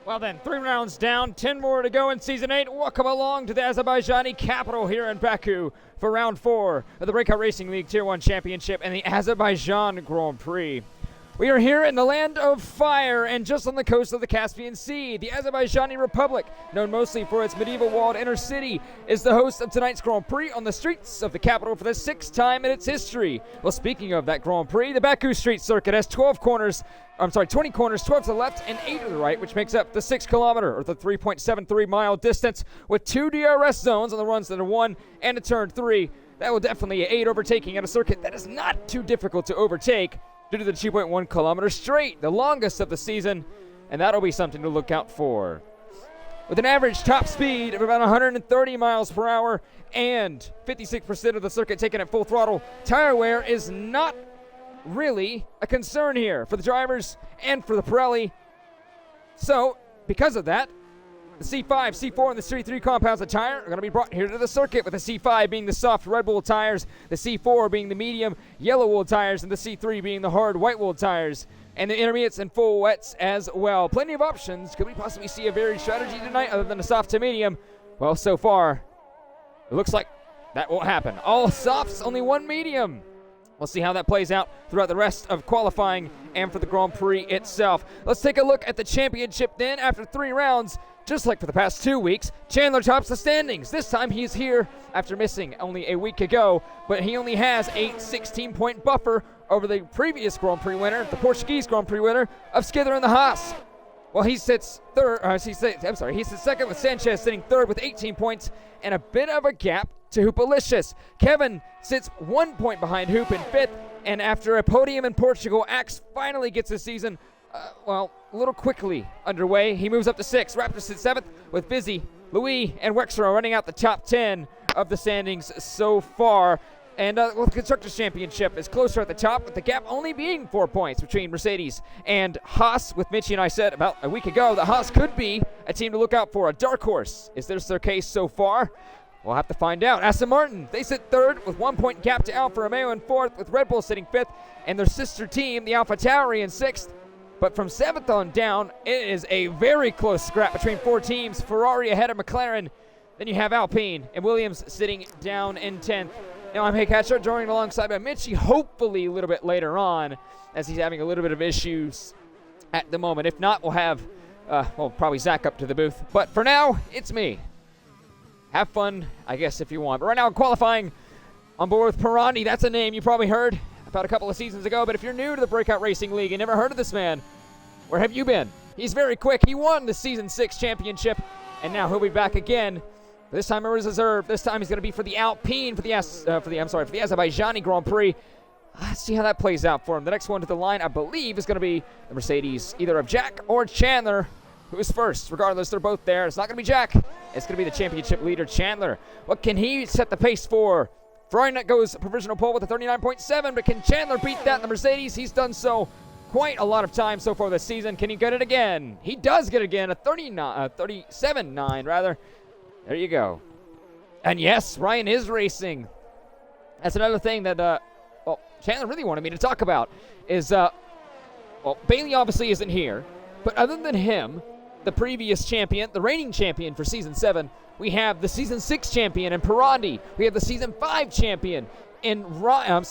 Well then, 3 rounds down, 10 more to go in Season 8. Welcome along to the Azerbaijani capital here in Baku for Round 4 of the Breakout Racing League Tier 1 Championship and the Azerbaijan Grand Prix. We are here in the land of fire and just on the coast of the Caspian Sea. The Azerbaijani Republic, known mostly for its medieval walled inner city, is the host of tonight's Grand Prix on the streets of the capital for the 6th time in its history. Well, speaking of that Grand Prix, the Baku Street Circuit has 20 corners, 12 to the left and 8 to the right, which makes up the 6 kilometer or the 3.73 mile distance with 2 DRS zones on the runs that are 1 and a turn 3. That will definitely aid overtaking at a circuit that is not too difficult to overtake due to the 2.1 kilometer straight, the longest of the season, and that'll be something to look out for. With an average top speed of about 130 miles per hour and 56% of the circuit taken at full throttle, tire wear is not really a concern here for the drivers and for the Pirelli. So, because of that, the C5, C4, and the C3 compounds of tire are going to be brought here to the circuit, with the C5 being the soft red wool tires, the C4 being the medium yellow wool tires, and the C3 being the hard white wool tires, and the intermediates and full wets as well. Plenty of options. Could we possibly see a varied strategy tonight other than a soft to medium? Well, so far, it looks like that won't happen. All softs, only one medium. We'll see how that plays out throughout the rest of qualifying and for the Grand Prix itself. Let's take a look at the championship then. After 3 rounds, just like for the past 2 weeks, Chandler tops the standings. This time he's here after missing only a week ago, but he only has a 16-point buffer over the previous Grand Prix winner, the Portuguese Grand Prix winner of Skither and the Haas. Well, he sits he sits second with Sanchez sitting third with 18 points and a bit of a gap to Hoopalicious. Kevin sits 1 point behind Hoop in fifth, and after a podium in Portugal, Axe finally gets his season a little quickly underway. He moves up to 6th. Raptor sits 7th with Busy, Louis, and Wexero running out the top 10 of the standings so far. And the Constructors' Championship is closer at the top, with the gap only being 4 points between Mercedes and Haas. With Mitchie and I said about a week ago that Haas could be a team to look out for, a dark horse. Is this their case so far? We'll have to find out. Aston Martin, they sit 3rd with 1 point gap to Alfa Romeo in 4th, with Red Bull sitting 5th, and their sister team, the Alfa Tauri, in 6th. But from 7th on down, it is a very close scrap between 4 teams. Ferrari ahead of McLaren. Then you have Alpine and Williams sitting down in 10th. Now I'm Haycatcher, joining alongside by Mitchie, hopefully a little bit later on, as he's having a little bit of issues at the moment. If not, we'll have, probably Zach up to the booth. But for now, it's me. Have fun, I guess, if you want. But right now, qualifying on board with Pirani. That's a name you probably heard about a couple of seasons ago. But if you're new to the Breakout Racing League and never heard of this man, where have you been? He's very quick. He won the Season 6 championship, and now he'll be back again. This time it was reserved. This time he's going to be for the Alpine, for the Azerbaijani Grand Prix. Let's see how that plays out for him. The next one to the line, I believe, is going to be the Mercedes, either of Jack or Chandler, who is first. Regardless, they're both there. It's not going to be Jack. It's going to be the championship leader, Chandler. What can he set the pace for? Ferrari goes provisional pole with a 39.7, but can Chandler beat that in the Mercedes? He's done so quite a lot of times so far this season. Can he get it again? He does get it again, a 37.9 rather. There you go. And yes, Ryan is racing. That's another thing that Chandler really wanted me to talk about is, Bailey obviously isn't here, but other than him, the previous champion, the reigning champion for Season 7, we have the Season 6 champion in Pirandi. We have the Season 5 champion in Ryan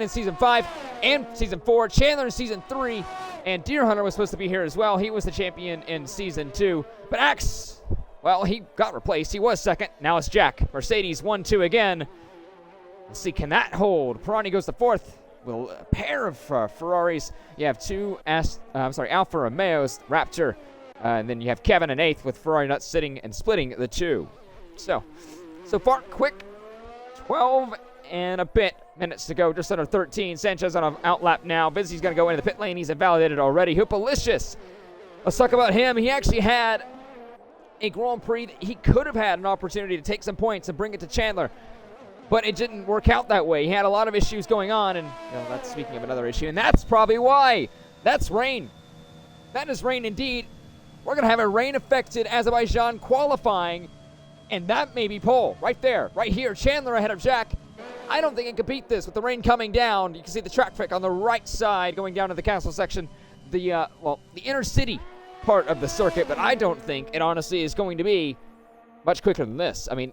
in Season 5 and Season 4, Chandler in Season 3, and Deer Hunter was supposed to be here as well. He was the champion in Season 2. But Axe, well, he got replaced. He was second. Now it's Jack. Mercedes 1-2 again. Let's see, can that hold? Pirani goes to 4th. Well, a pair of Ferraris. You have 2 Alfa Romeos, Raptor, and then you have Kevin in 8th with Ferrari nuts sitting and splitting the 2. So far, quick 12 and a bit minutes to go, just under 13. Sanchez on an outlap now. Vizzy's going to go into the pit lane. He's invalidated already. Hoopalicious. Let's talk about him. He actually had a Grand Prix that he could have had an opportunity to take some points and bring it to Chandler, but it didn't work out that way. He had a lot of issues going on, and that's speaking of another issue, and that's probably why. That's rain. That is rain indeed. We're going to have a rain-affected Azerbaijan qualifying, and that may be pole right there, right here. Chandler ahead of Jack. I don't think it could beat this with the rain coming down. You can see the track pick on the right side going down to the castle section. the inner city part of the circuit, but I don't think it honestly is going to be much quicker than this. I mean,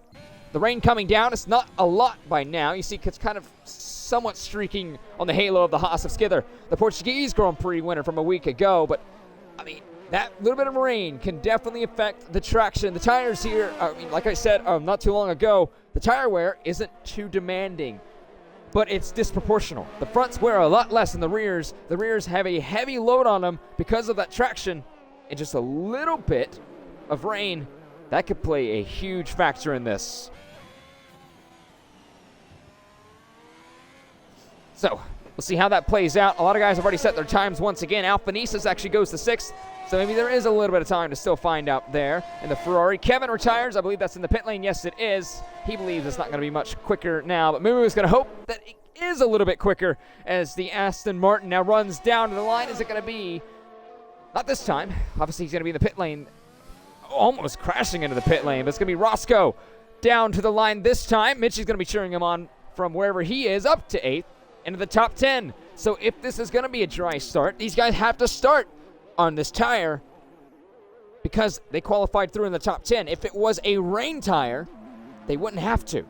the rain coming down, it's not a lot by now. You see it's kind of somewhat streaking on the halo of the Haas of Skither, the Portuguese Grand Prix winner from a week ago, but I mean, that little bit of rain can definitely affect the traction. The tires here, I mean, like I said not too long ago, the tire wear isn't too demanding, but it's disproportional. The fronts wear a lot less than the rears. The rears have a heavy load on them because of that traction, and just a little bit of rain, that could play a huge factor in this. So, we'll see how that plays out. A lot of guys have already set their times once again. Alphanesis actually goes to 6th, so maybe there is a little bit of time to still find out there. In the Ferrari, Kevin retires. I believe that's in the pit lane. Yes, it is. He believes it's not going to be much quicker now, but Mumu is going to hope that it is a little bit quicker as the Aston Martin now runs down to the line. Is it going to be? Not this time. Obviously, he's going to be in the pit lane, almost crashing into the pit lane, but it's going to be Roscoe down to the line this time. Mitchie's going to be cheering him on from wherever he is up to 8th. Into the top 10. So if this is going to be a dry start, these guys have to start on this tire because they qualified through in the top 10. If it was a rain tire, they wouldn't have to.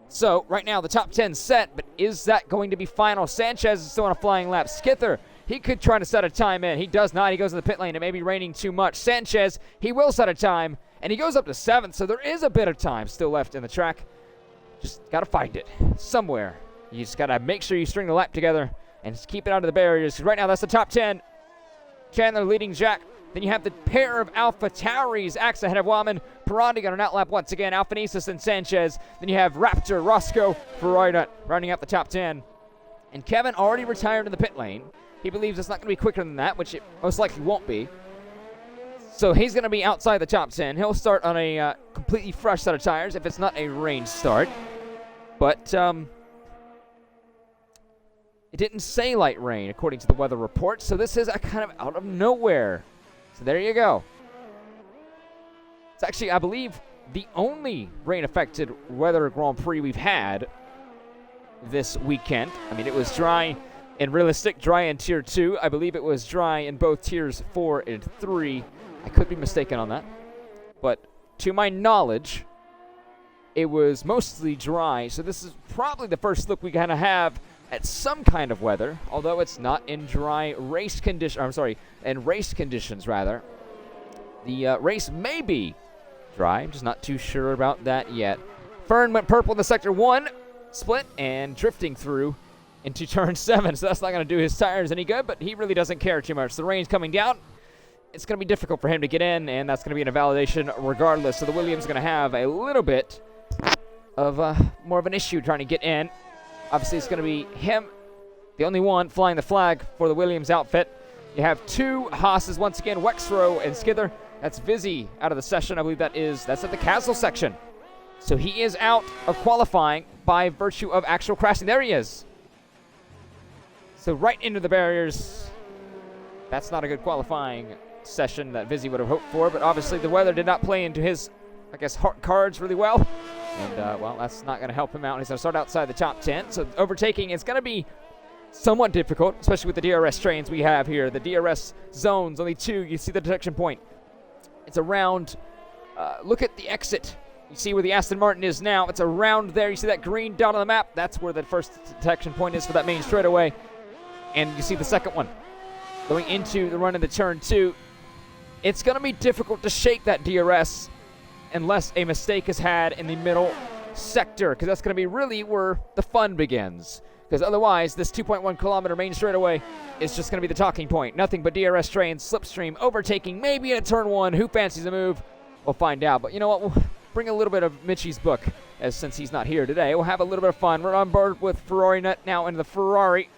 So right now the top 10 set, but is that going to be final? Sanchez is still on a flying lap. Skither, he could try to set a time in. He does not. He goes in the pit lane. It may be raining too much. Sanchez, he will set a time, and he goes up to 7th, so there is a bit of time still left in the track. Just got to find it somewhere. You just got to make sure you string the lap together and just keep it out of the barriers. Because right now, that's the top 10. Chandler leading Jack. Then you have the pair of Alpha Tauris. Axe ahead of Wildman. Pirandi got an outlap once again. Alphanesis and Sanchez. Then you have Raptor, Roscoe, Ferrari rounding out the top 10. And Kevin already retired in the pit lane. He believes it's not going to be quicker than that, which it most likely won't be. So he's going to be outside the top 10. He'll start on a completely fresh set of tires if it's not a rain start. But it didn't say light rain, according to the weather report, so this is a kind of out of nowhere. So there you go. It's actually, I believe, the only rain-affected weather Grand Prix we've had this weekend. I mean, it was dry in realistic, dry in Tier 2. I believe it was dry in both Tiers 4 and 3. I could be mistaken on that. But to my knowledge, it was mostly dry, so this is probably the first look we're going to have at some kind of weather, although it's not in dry race conditions. In race conditions, rather. The race may be dry. I'm just not too sure about that yet. Fern went purple in the Sector 1 split and drifting through into Turn 7, so that's not going to do his tires any good, but he really doesn't care too much. The rain's coming down. It's going to be difficult for him to get in, and that's going to be an invalidation regardless. So the Williams is going to have a little bit of more of an issue trying to get in. Obviously, it's going to be him, the only one flying the flag for the Williams outfit. You have 2 Haas's once again, Wexrow and Skither. That's Vizzy out of the session. I believe that's at the Castle section. So he is out of qualifying by virtue of actual crashing. There he is. So right into the barriers. That's not a good qualifying session that Vizzy would have hoped for, but obviously the weather did not play into his, I guess, cards really well. And, well, that's not going to help him out. He's going to start outside the top 10. So overtaking is going to be somewhat difficult, especially with the DRS trains we have here. The DRS zones, only 2. You see the detection point. It's around, look at the exit. You see where the Aston Martin is now. It's around there. You see that green dot on the map? That's where the first detection point is for that main straightaway. And you see the second one going into the run into Turn 2. It's going to be difficult to shake that DRS unless a mistake is had in the middle sector, because that's going to be really where the fun begins. Because otherwise, this 2.1 kilometer main straightaway is just going to be the talking point. Nothing but DRS trains, slipstream, overtaking, maybe in a Turn 1. Who fancies a move? We'll find out. But you know what? We'll bring a little bit of Mitchie's book, as since he's not here today. We'll have a little bit of fun. We're on board with Ferrari Nut now into the Ferrari.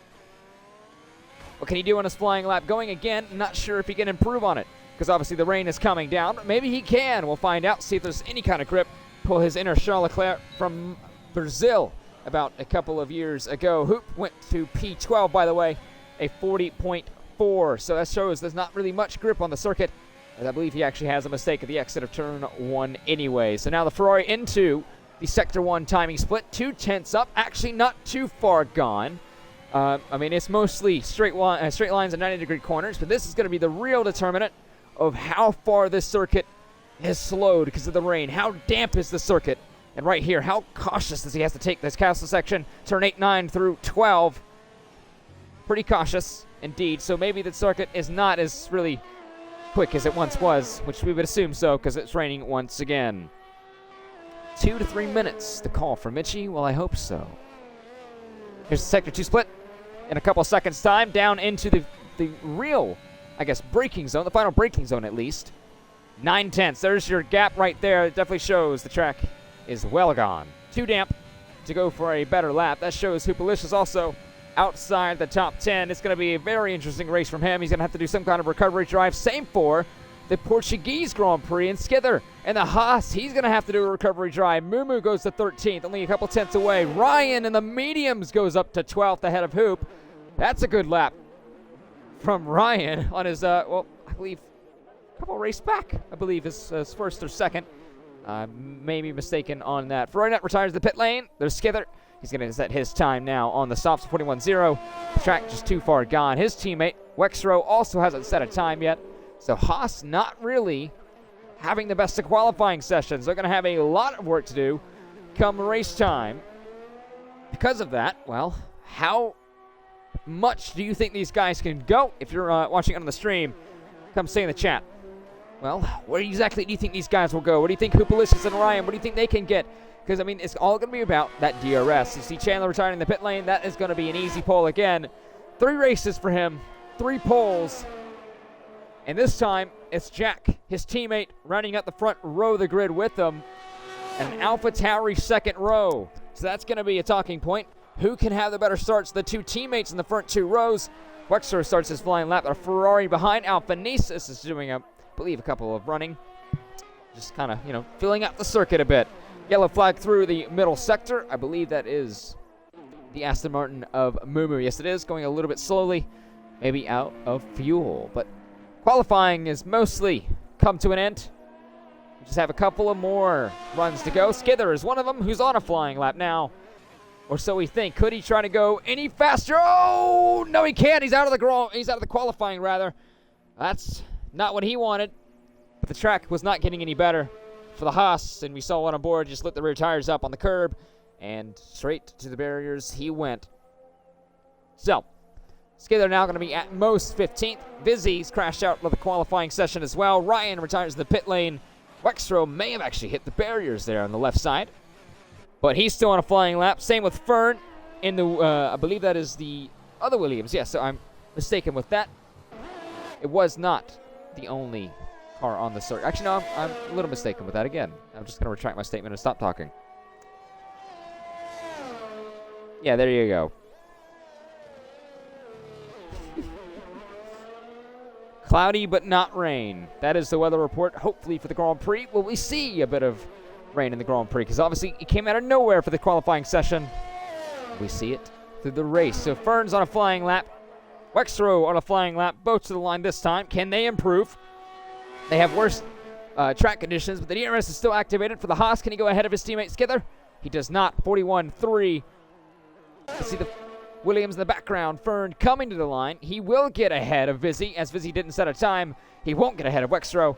What can he do on his flying lap? Going again, not sure if he can improve on it, because obviously the rain is coming down. Maybe he can. We'll find out, see if there's any kind of grip. Pull his inner Charles Leclerc from Brazil about a couple of years ago. Hoop went to P12, by the way, a 40.4. So that shows there's not really much grip on the circuit, as I believe he actually has a mistake at the exit of Turn 1 anyway. So now the Ferrari into the Sector 1 timing split. 2 tenths up. Actually not too far gone. I mean, it's mostly straight lines and 90-degree corners, but this is going to be the real determinant of how far this circuit is slowed because of the rain. How damp is the circuit? And right here, how cautious does he have to take this castle section? Turn 8, 9 through 12. Pretty cautious indeed. So maybe the circuit is not as really quick as it once was, which we would assume so because it's raining once again. 2 to 3 minutes to call for Mitchie. Well, I hope so. Here's the Sector 2 split in a couple seconds time down into the real, I guess, braking zone, the final braking zone at least. 9/10. There's your gap right there. It definitely shows the track is well gone. Too damp to go for a better lap. That shows Hupalicious also outside the top 10. It's going to be a very interesting race from him. He's going to have to do some kind of recovery drive. Same for the Portuguese Grand Prix and Skither. And the Haas, he's going to have to do a recovery drive. Mumu goes to 13th, only a couple tenths away. Ryan in the mediums goes up to 12th ahead of Hoop. That's a good lap from Ryan on his, well, I believe, a couple race back, I believe, his first or second. May be mistaken on that. Freudnet retires the pit lane. There's Skither. He's going to set his time now on the softs, 41.0. The track just too far gone. His teammate, Wexrow, also hasn't set a time yet. So Haas not really having the best of qualifying sessions. They're going to have a lot of work to do come race time. Because of that, well, how much do you think these guys can go? If you're watching on the stream, come say in the chat. Well, where exactly do you think these guys will go? What do you think Hupalicious and Ryan, what do you think they can get? Because, I mean, it's all going to be about that DRS. You see Chandler retiring in the pit lane. That is going to be an easy pole again. 3 races for him, 3 poles. And this time, it's Jack, his teammate, running up the front row of the grid with them. And an Alpha Tauri second row. So that's going to be a talking point. Who can have the better starts? The 2 teammates in the front 2 rows. Wexler starts his flying lap. A Ferrari behind. Alpha Nisus is doing a couple of running. Just kind of, filling out the circuit a bit. Yellow flag through the middle sector. I believe that is the Aston Martin of Mumu. Yes, it is. Going a little bit slowly. Maybe out of fuel. But qualifying is mostly come to an end. We just have a couple of more runs to go. Skither is one of them who's on a flying lap now. Or so we think. Could he try to go any faster? Oh, no, he can't. He's out of the qualifying, rather. That's not what he wanted. But the track was not getting any better for the Haas, and we saw one on board just lit the rear tires up on the curb, and straight to the barriers he went. So, Skither now going to be at most 15th. Vizzy's crashed out with the qualifying session as well. Ryan retires to the pit lane. Wexrow may have actually hit the barriers there on the left side, but he's still on a flying lap. Same with Fern in the, I believe that is the other Williams. Yes, so I'm mistaken with that. It was not the only car on the circuit. Actually, no, I'm a little mistaken with that again. I'm just going to retract my statement and stop talking. Yeah, there you go. Cloudy but not rain. That is the weather report, hopefully, for the Grand Prix. Will we see a bit of rain in the Grand Prix? Because obviously it came out of nowhere for the qualifying session. We see it through the race. So Fern's on a flying lap. Wexrow on a flying lap. Both to the line this time. Can they improve? They have worse track conditions, but the DRS is still activated for the Haas. Can he go ahead of his teammate Skither? He does not. 41.3. You see the Williams in the background. Fern coming to the line. He will get ahead of Vizzy, as Vizzy didn't set a time. He won't get ahead of Wexrow.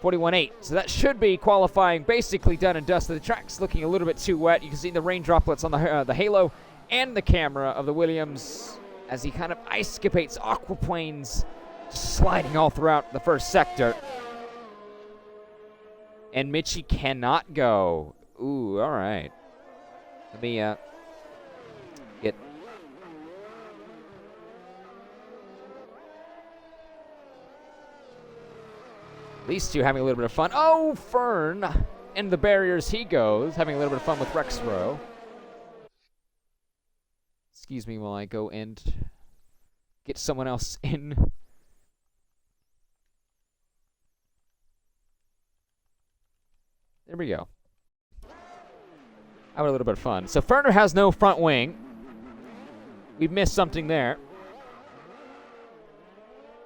41.8. So that should be qualifying basically done and dusted. The track's looking a little bit too wet. You can see the rain droplets on the halo and the camera of the Williams as he kind of ice-scapates aquaplanes, sliding all throughout the first sector. And Mitchie cannot go. Ooh, all right. Let me get... These two having a little bit of fun. Oh, Fern! In the barriers he goes, having a little bit of fun with Rexrow. Excuse me while I go and get someone else in. There we go. Have a little bit of fun. So Ferner has no front wing. We've missed something there.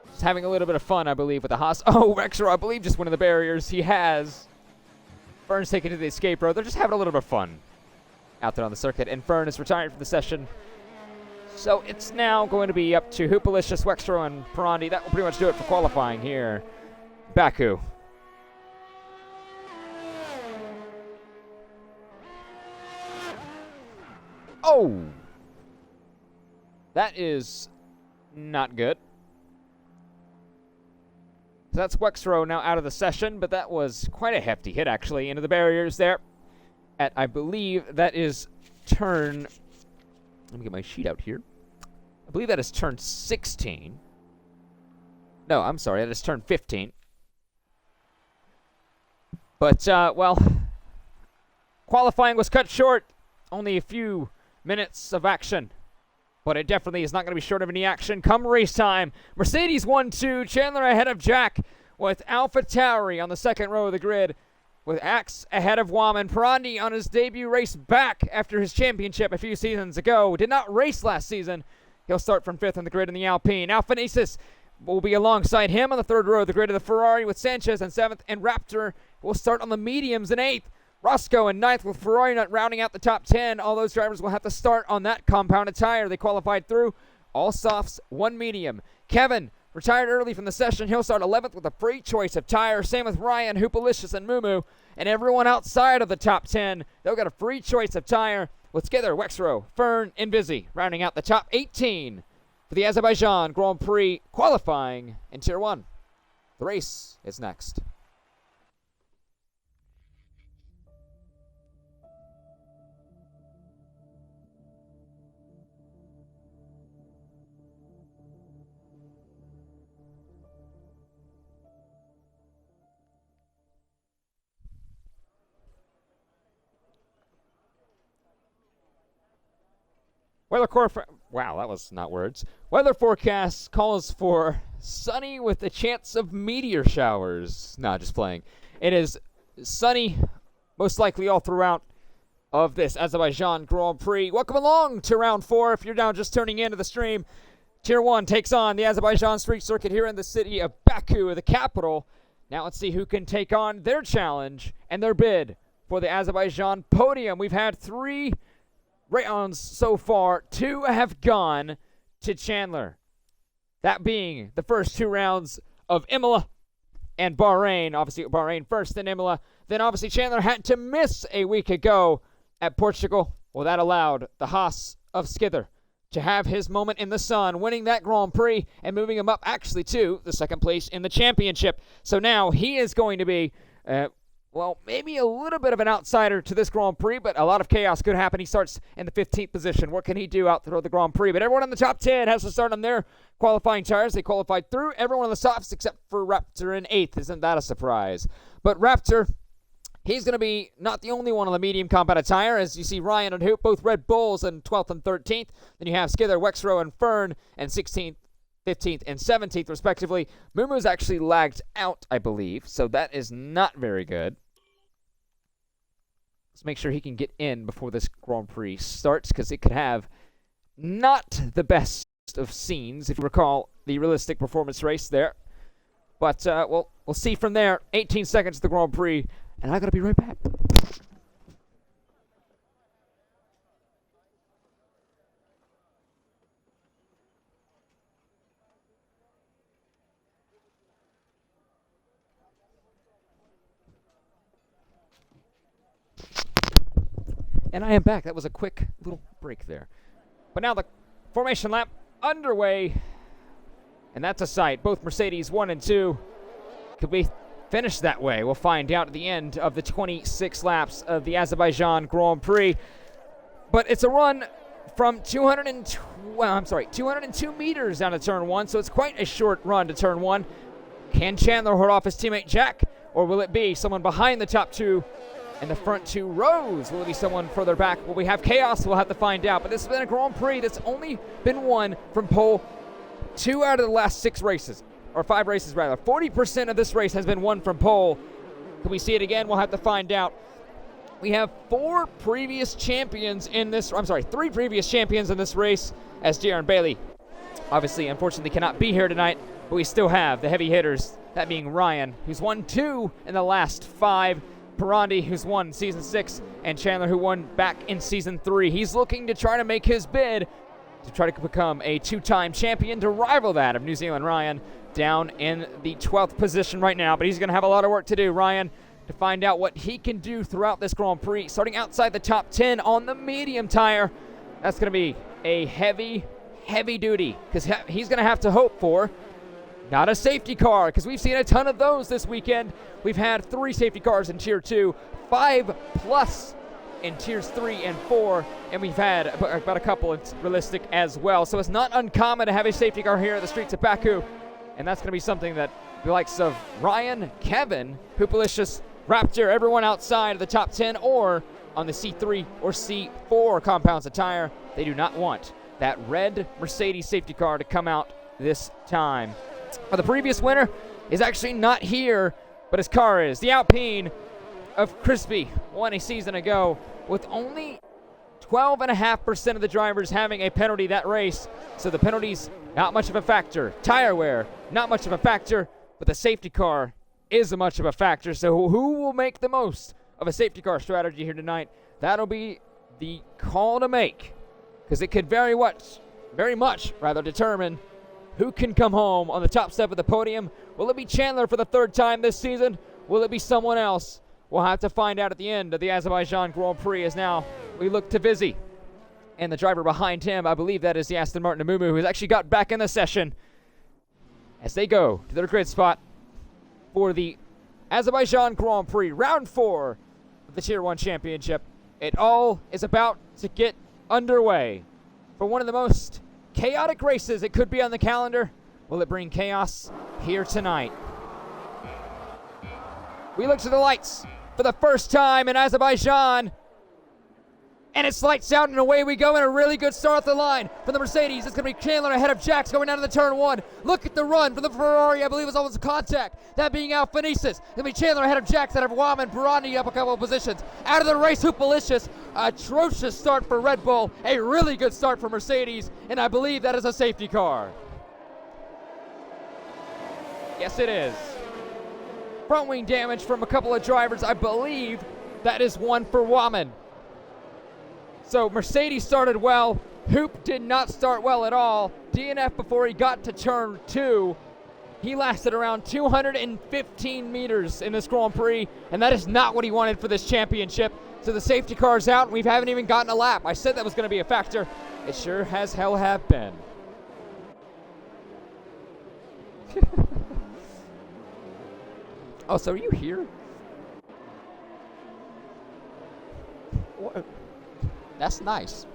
Just having a little bit of fun, I believe, with the Haas. Oh, Rexrow, I believe, just one of the barriers. He has. Fern's taken to the escape road. They're just having a little bit of fun out there on the circuit. And Fern is retired from the session. So it's now going to be up to Hoopalicious, Wextro, and Parandi. That will pretty much do it for qualifying here. Baku. Oh! That is not good. So that's Wextro now out of the session, but that was quite a hefty hit, actually, into the barriers there. At, I believe, that is turn... Let me get my sheet out here. I believe that is turn 16. No, I'm sorry, that is turn 15. But, well, qualifying was cut short. Only a few minutes of action. But it definitely is not going to be short of any action come race time. Mercedes 1-2. Chandler ahead of Jack with Alpha Tauri on the second row of the grid. With Axe ahead of Waman. Parandi on his debut race back after his championship a few seasons ago. Did not race last season. He'll start from 5th on the grid in the Alpine. Alphanesis will be alongside him on the third row of the grid of the Ferrari with Sanchez in 7th. And Raptor will start on the mediums in 8th. Roscoe in 9th with Ferrari not rounding out the top 10. All those drivers will have to start on that compounded tire. They qualified through. All softs, one medium. Kevin retired early from the session. He'll start 11th with a free choice of tire. Same with Ryan, Hoopalicious, and Mumu. And everyone outside of the top 10, they'll get a free choice of tire. With Skither, Wextro, Fern, and Busy rounding out the top 18 for the Azerbaijan Grand Prix qualifying in Tier 1. The race is next. Wow, that was not words. Weather forecast calls for sunny with a chance of meteor showers. No, just playing. It is sunny, most likely all throughout of this Azerbaijan Grand Prix. Welcome along to round 4. If you're now just tuning into the stream, Tier 1 takes on the Azerbaijan Street Circuit here in the city of Baku, the capital. Now let's see who can take on their challenge and their bid for the Azerbaijan podium. We've had 3 rounds so far. 2 have gone to Chandler. That being the first 2 rounds of Imola and Bahrain. Obviously, Bahrain first, then Imola. Then, obviously, Chandler had to miss a week ago at Portugal. Well, that allowed the Haas of Skither to have his moment in the sun, winning that Grand Prix and moving him up, actually, to the second place in the championship. So now he is going to be... well, maybe a little bit of an outsider to this Grand Prix, but a lot of chaos could happen. He starts in the 15th position. What can he do out through the Grand Prix? But everyone in the top 10 has to start on their qualifying tires. They qualified through. Everyone on the softs except for Raptor in 8th. Isn't that a surprise? But Raptor, he's going to be not the only one on the medium compounded tire. As you see, Ryan and Hoop, both Red Bulls in 12th and 13th. Then you have Skither, Wextro, and Fern in 16th. 15th and 17th, respectively. Mumu's actually lagged out, I believe, so that is not very good. Let's make sure he can get in before this Grand Prix starts, because it could have not the best of scenes, if you recall the realistic performance race there. But we'll see from there. 18 seconds to the Grand Prix, and I gotta be right back. And I am back. That was a quick little break there. But now the formation lap underway. And that's a sight. Both Mercedes 1 and 2 could be finished that way. We'll find out at the end of the 26 laps of the Azerbaijan Grand Prix. But it's a run from 202 meters down to turn 1. So it's quite a short run to turn 1. Can Chandler hold off his teammate Jack? Or will it be someone behind the top 2? In the front 2 rows, will it be someone further back? Will we have chaos? We'll have to find out. But this has been a Grand Prix that's only been won from pole 2 out of the last 6 races, or 5 races rather. 40% of this race has been won from pole. Can we see it again? We'll have to find out. We have 3 previous champions in this race, as Jaron Bailey obviously, unfortunately, cannot be here tonight, but we still have the heavy hitters, that being Ryan, who's won 2 in the last 5, Parandi, who's won in Season 6, and Chandler, who won back in Season 3. He's looking to try to make his bid to try to become a 2-time champion to rival that of New Zealand Ryan down in the 12th position right now. But he's going to have a lot of work to do, Ryan, to find out what he can do throughout this Grand Prix. Starting outside the top 10 on the medium tire, that's going to be a heavy duty, because he's going to have to hope for not a safety car, because we've seen a ton of those this weekend. We've had 3 safety cars in Tier 2, 5 plus in Tiers 3 and 4, and we've had about a couple of realistic as well. So it's not uncommon to have a safety car here at the streets of Baku, and that's going to be something that the likes of Ryan, Kevin, Hoopalicious, Raptor, everyone outside of the top 10 or on the C3 or C4 compounds of tire, they do not want that red Mercedes safety car to come out this time. Well, the previous winner is actually not here, but his car is. The Alpine of Crispy won a season ago with only 12.5% of the drivers having a penalty that race. So the penalties, not much of a factor. Tire wear, not much of a factor, but the safety car is much of a factor. So who will make the most of a safety car strategy here tonight? That'll be the call to make, because it could very much determine who can come home on the top step of the podium. Will it be Chandler for the 3rd time this season? Will it be someone else? We'll have to find out at the end of the Azerbaijan Grand Prix, as now we look to Vizzy. And the driver behind him, I believe that is the Aston Martin Amumu, who has actually got back in the session, as they go to their grid spot for the Azerbaijan Grand Prix, round 4 of the Tier 1 Championship. It all is about to get underway for one of the most chaotic races it could be on the calendar. Will it bring chaos here tonight? We look to the lights for the first time in Azerbaijan, and it's lights out and away we go, and a really good start off the line for the Mercedes. It's going to be Chandler ahead of Jax going down to the turn 1. Look at the run for the Ferrari. I believe it was almost a contact. That being Alphanesis. It's going to be Chandler ahead of Jax, out of Waman, Barani up a couple of positions. Out of the race, Hoopalicious. Atrocious start for Red Bull. A really good start for Mercedes, and I believe that is a safety car. Yes, it is. Front wing damage from a couple of drivers. I believe that is one for Waman. So Mercedes started well. Hoop did not start well at all. DNF before he got to turn 2. He lasted around 215 meters in this Grand Prix, and that is not what he wanted for this championship. So the safety car is out, and we haven't even gotten a lap. I said that was going to be a factor. It sure as hell have been. Oh, so are you here? What? That's nice.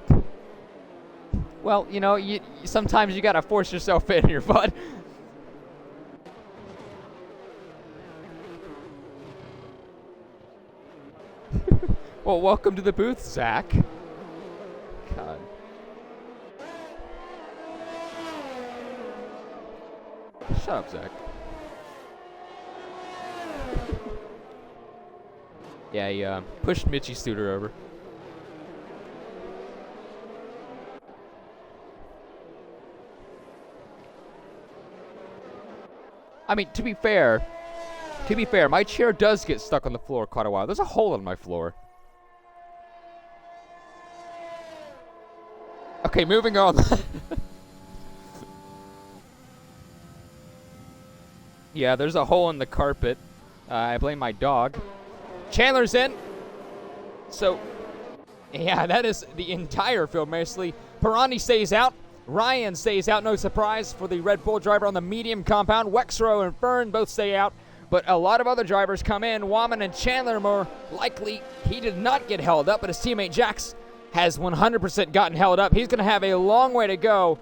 Well, you know, sometimes you gotta force yourself in here, bud. Well, welcome to the booth, Zach. God. Shut up, Zach. Yeah, he pushed Mitchie Studer over. I mean, to be fair, my chair does get stuck on the floor quite a while. There's a hole in my floor. Okay, moving on. Yeah, there's a hole in the carpet. I blame my dog. Chandler's in. So, yeah, that is the entire field, mostly. Pirani stays out. Ryan stays out, no surprise for the Red Bull driver on the medium compound. Wexrow and Fern both stay out, but a lot of other drivers come in. Waman and Chandler, more likely, he did not get held up, but his teammate Jax has 100% gotten held up. He's going to have a long way to go.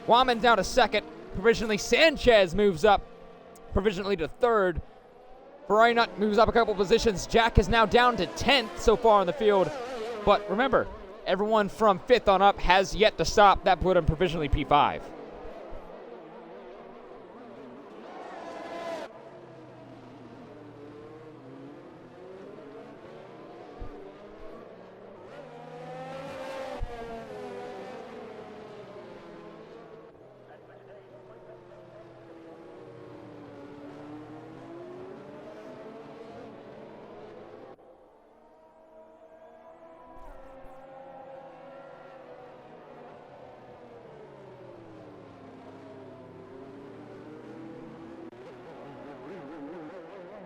Waman down to 2nd. Provisionally, Sanchez moves up provisionally to 3rd. Ferrari not moves up a couple positions. Jack is now down to 10th so far in the field. But remember, everyone from 5th on up has yet to stop. That put him provisionally P5.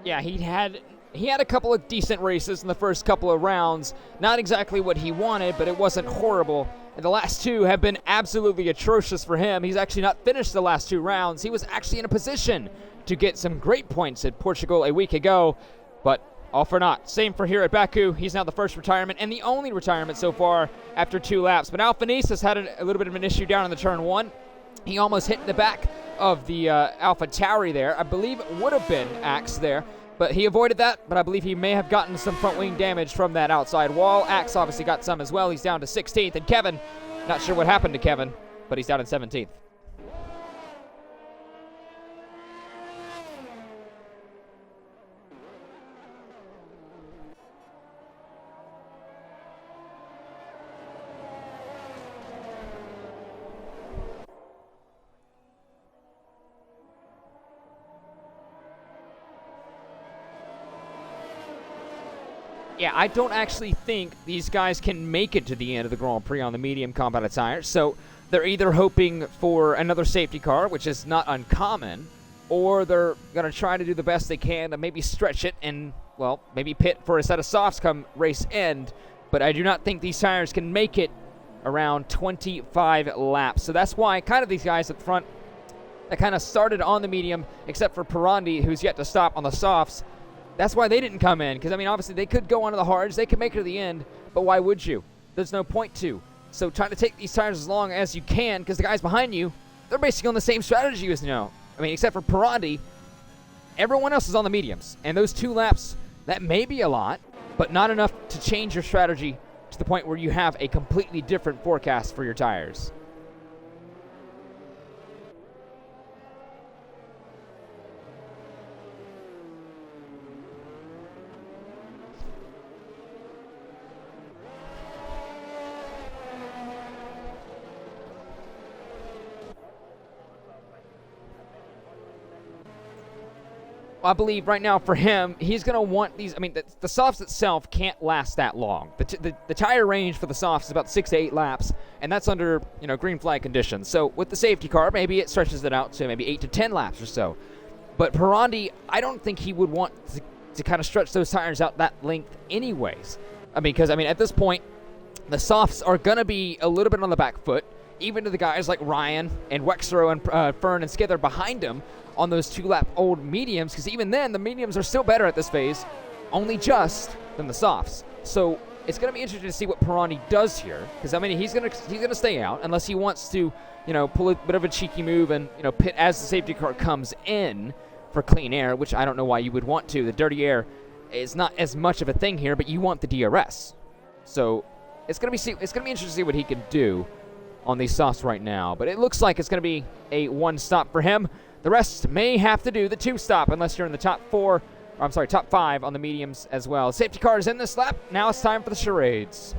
Yeah, he had a couple of decent races in the first couple of rounds. Not exactly what he wanted, but it wasn't horrible. And the last two have been absolutely atrocious for him. He's actually not finished the last 2 rounds. He was actually in a position to get some great points at Portugal a week ago, but all for naught. Same for here at Baku. He's now the first retirement and the only retirement so far after 2 laps. But Alphanese has had a little bit of an issue down in the turn 1. He almost hit the back of the Alpha Tauri there. I believe it would have been Axe there, but he avoided that. But I believe he may have gotten some front wing damage from that outside wall. Axe obviously got some as well. He's down to 16th. And Kevin, not sure what happened to Kevin, but he's down in 17th. Yeah, I don't actually think these guys can make it to the end of the Grand Prix on the medium combat tires, so they're either hoping for another safety car, which is not uncommon, or they're going to try to do the best they can to maybe stretch it and, well, maybe pit for a set of softs come race end, but I do not think these tires can make it around 25 laps, so that's why kind of these guys up front that kind of started on the medium, except for Pirandi, who's yet to stop on the softs. That's why they didn't come in, because, I mean, obviously they could go onto the hards, they could make it to the end, but why would you? There's no point to. So try to take these tires as long as you can, because the guys behind you, they're basically on the same strategy as I mean, except for Pirandi, everyone else is on the mediums, and those 2 laps, that may be a lot, but not enough to change your strategy to the point where you have a completely different forecast for your tires. I believe right now for him, he's going to want these. I mean, the softs itself can't last that long. The tire range for the softs is about 6 to 8 laps, and that's under green flag conditions. So with the safety car, maybe it stretches it out to maybe 8 to 10 laps or so. But Pirandi, I don't think he would want to kind of stretch those tires out that length anyways. I mean, because at this point, the softs are going to be a little bit on the back foot, even to the guys like Ryan and Wexro and Fern and Skither behind him on those 2-lap old mediums, because even then, the mediums are still better at this phase, only just than the softs. So it's going to be interesting to see what Pirandi does here, because, I mean, he's going to stay out unless he wants to, pull a bit of a cheeky move and, pit as the safety car comes in for clean air, which I don't know why you would want to. The dirty air is not as much of a thing here, but you want the DRS. So it's going to be interesting to see what he can do on these softs right now, but it looks like it's going to be a 1-stop for him. The rest may have to do the 2-stop unless you're in the top 5 on the mediums as well. Safety car is in this lap. Now it's time for the charades.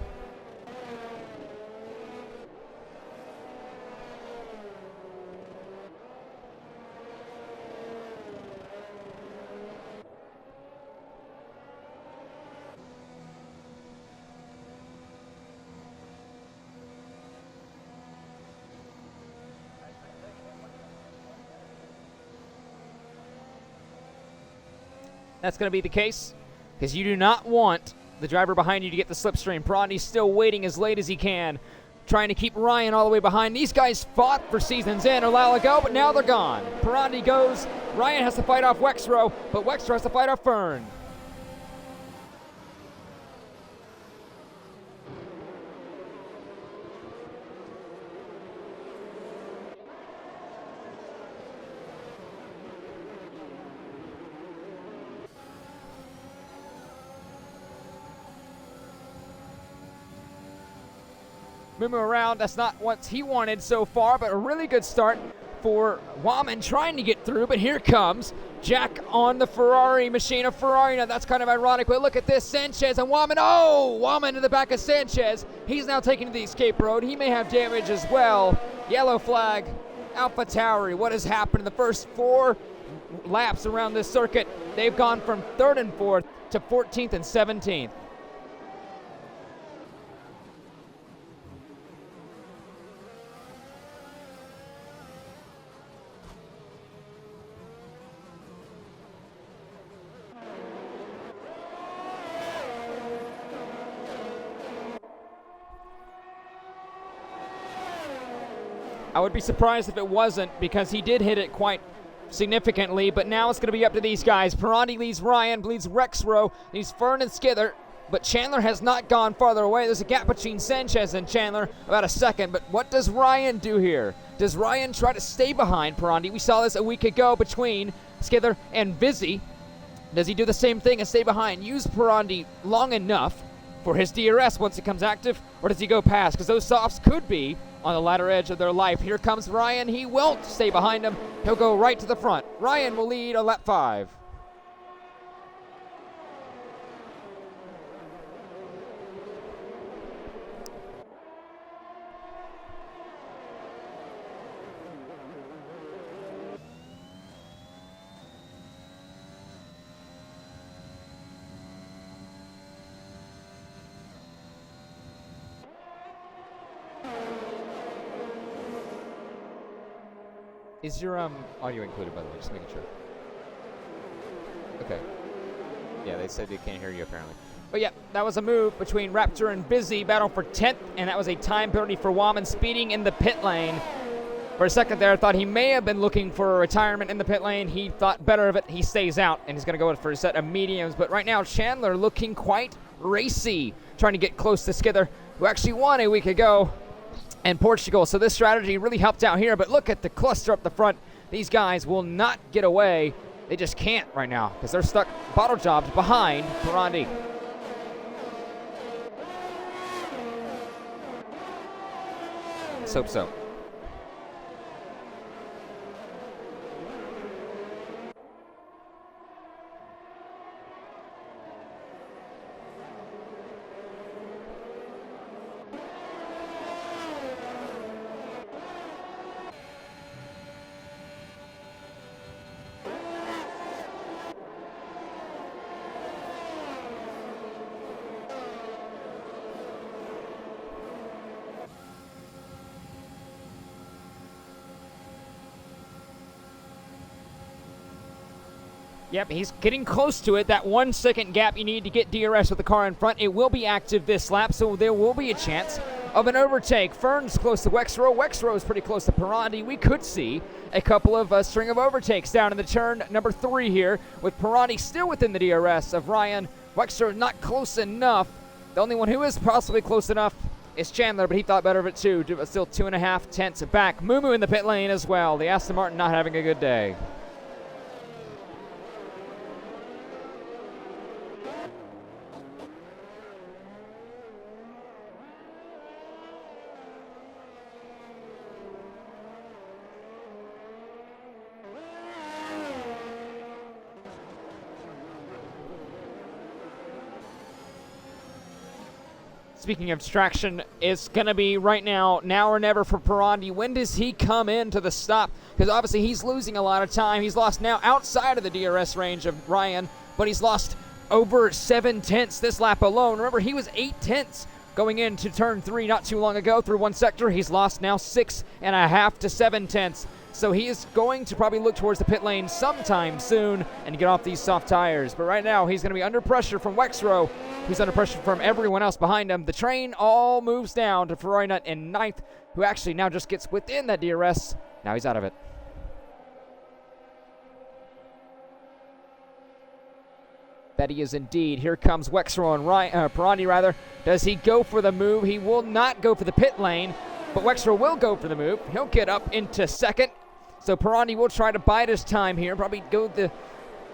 That's going to be the case, because you do not want the driver behind you to get the slipstream. Pirandi's still waiting as late as he can, trying to keep Ryan all the way behind. These guys fought for seasons in a while ago, but now they're gone. Pirandi goes. Ryan has to fight off Wexro, but Wexro has to fight off Fern. Moving around, that's not what he wanted so far, but a really good start for Wahman trying to get through, but here comes Jack on the Ferrari machine of Ferrari. Now that's kind of ironic, but look at this, Sanchez and Wahman. Oh, Wahman in the back of Sanchez. He's now taking to the escape road. He may have damage as well. Yellow flag, Alpha Tauri. What has happened in the first 4 laps around this circuit? They've gone from 3rd and 4th to 14th and 17th. I would be surprised if it wasn't, because he did hit it quite significantly, but now it's going to be up to these guys. Pirandi leads Ryan, leads Rexrow, leads Fern and Skither, but Chandler has not gone farther away. There's a gap between Sanchez and Chandler, about a second, but what does Ryan do here? Does Ryan try to stay behind Pirandi? We saw this a week ago between Skither and Vizzy. Does he do the same thing and stay behind, use Pirandi long enough for his DRS once it comes active, or does he go past? Because those softs could be on the latter edge of their life. Here comes Ryan. He won't stay behind him. He'll go right to the front. Ryan will lead a lap 5. Is your audio included, by the way? Just making sure. Okay. Yeah, they said they can't hear you, apparently. But yeah, that was a move between Raptor and Busy, battle for 10th, and that was a time penalty for Wahman speeding in the pit lane. For a second there, I thought he may have been looking for a retirement in the pit lane. He thought better of it. He stays out, and he's going to go for a set of mediums. But right now, Chandler looking quite racy, trying to get close to Skither, who actually won a week ago in Portugal. So this strategy really helped out here, but look at the cluster up the front. These guys will not get away. They just can't right now because they're stuck bottle jobs behind Pirandi. Let's hope so. Yep, he's getting close to it. That 1 second gap you need to get DRS with the car in front. It will be active this lap, so there will be a chance of an overtake. Fern's close to Wexrow. Wexrow is pretty close to Pirandi. We could see a couple of string of overtakes down in the turn number 3 here, with Pirandi still within the DRS of Ryan. Wexrow not close enough. The only one who is possibly close enough is Chandler, but he thought better of it too. Still 2.5 tenths back. Mumu in the pit lane as well. The Aston Martin not having a good day. Speaking of distraction, it's going to be right now or never for Pirandi. When does he come into the stop? Because obviously he's losing a lot of time. He's lost now outside of the DRS range of Ryan, but he's lost over 7 tenths this lap alone. Remember, he was 8 tenths going into turn 3 not too long ago through one sector. He's lost now 6.5 to 7 tenths. So he is going to probably look towards the pit lane sometime soon and get off these soft tires. But right now, he's going to be under pressure from Wexrow, who's under pressure from everyone else behind him. The train all moves down to Ferrari Nut in 9th, who actually now just gets within that DRS. Now he's out of it. That he is indeed. Here comes Wexrow and Pirandi, rather. Does he go for the move? He will not go for the pit lane, but Wexrow will go for the move. He'll get up into second. So Pirandi will try to bide his time here, probably go the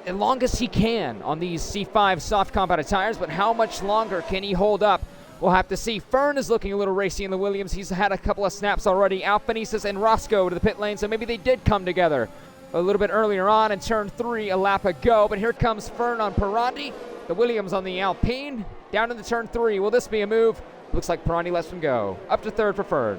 longest he can on these C5 soft compounded tires, but how much longer can he hold up? We'll have to see. Fern is looking a little racy in the Williams. He's had a couple of snaps already. Alphanesis and Roscoe to the pit lane, so maybe they did come together a little bit earlier on in turn 3 a lap ago. But here comes Fern on Pirandi, the Williams on the Alpine, down into turn 3. Will this be a move? Looks like Pirandi lets him go. Up to 3rd for Fern.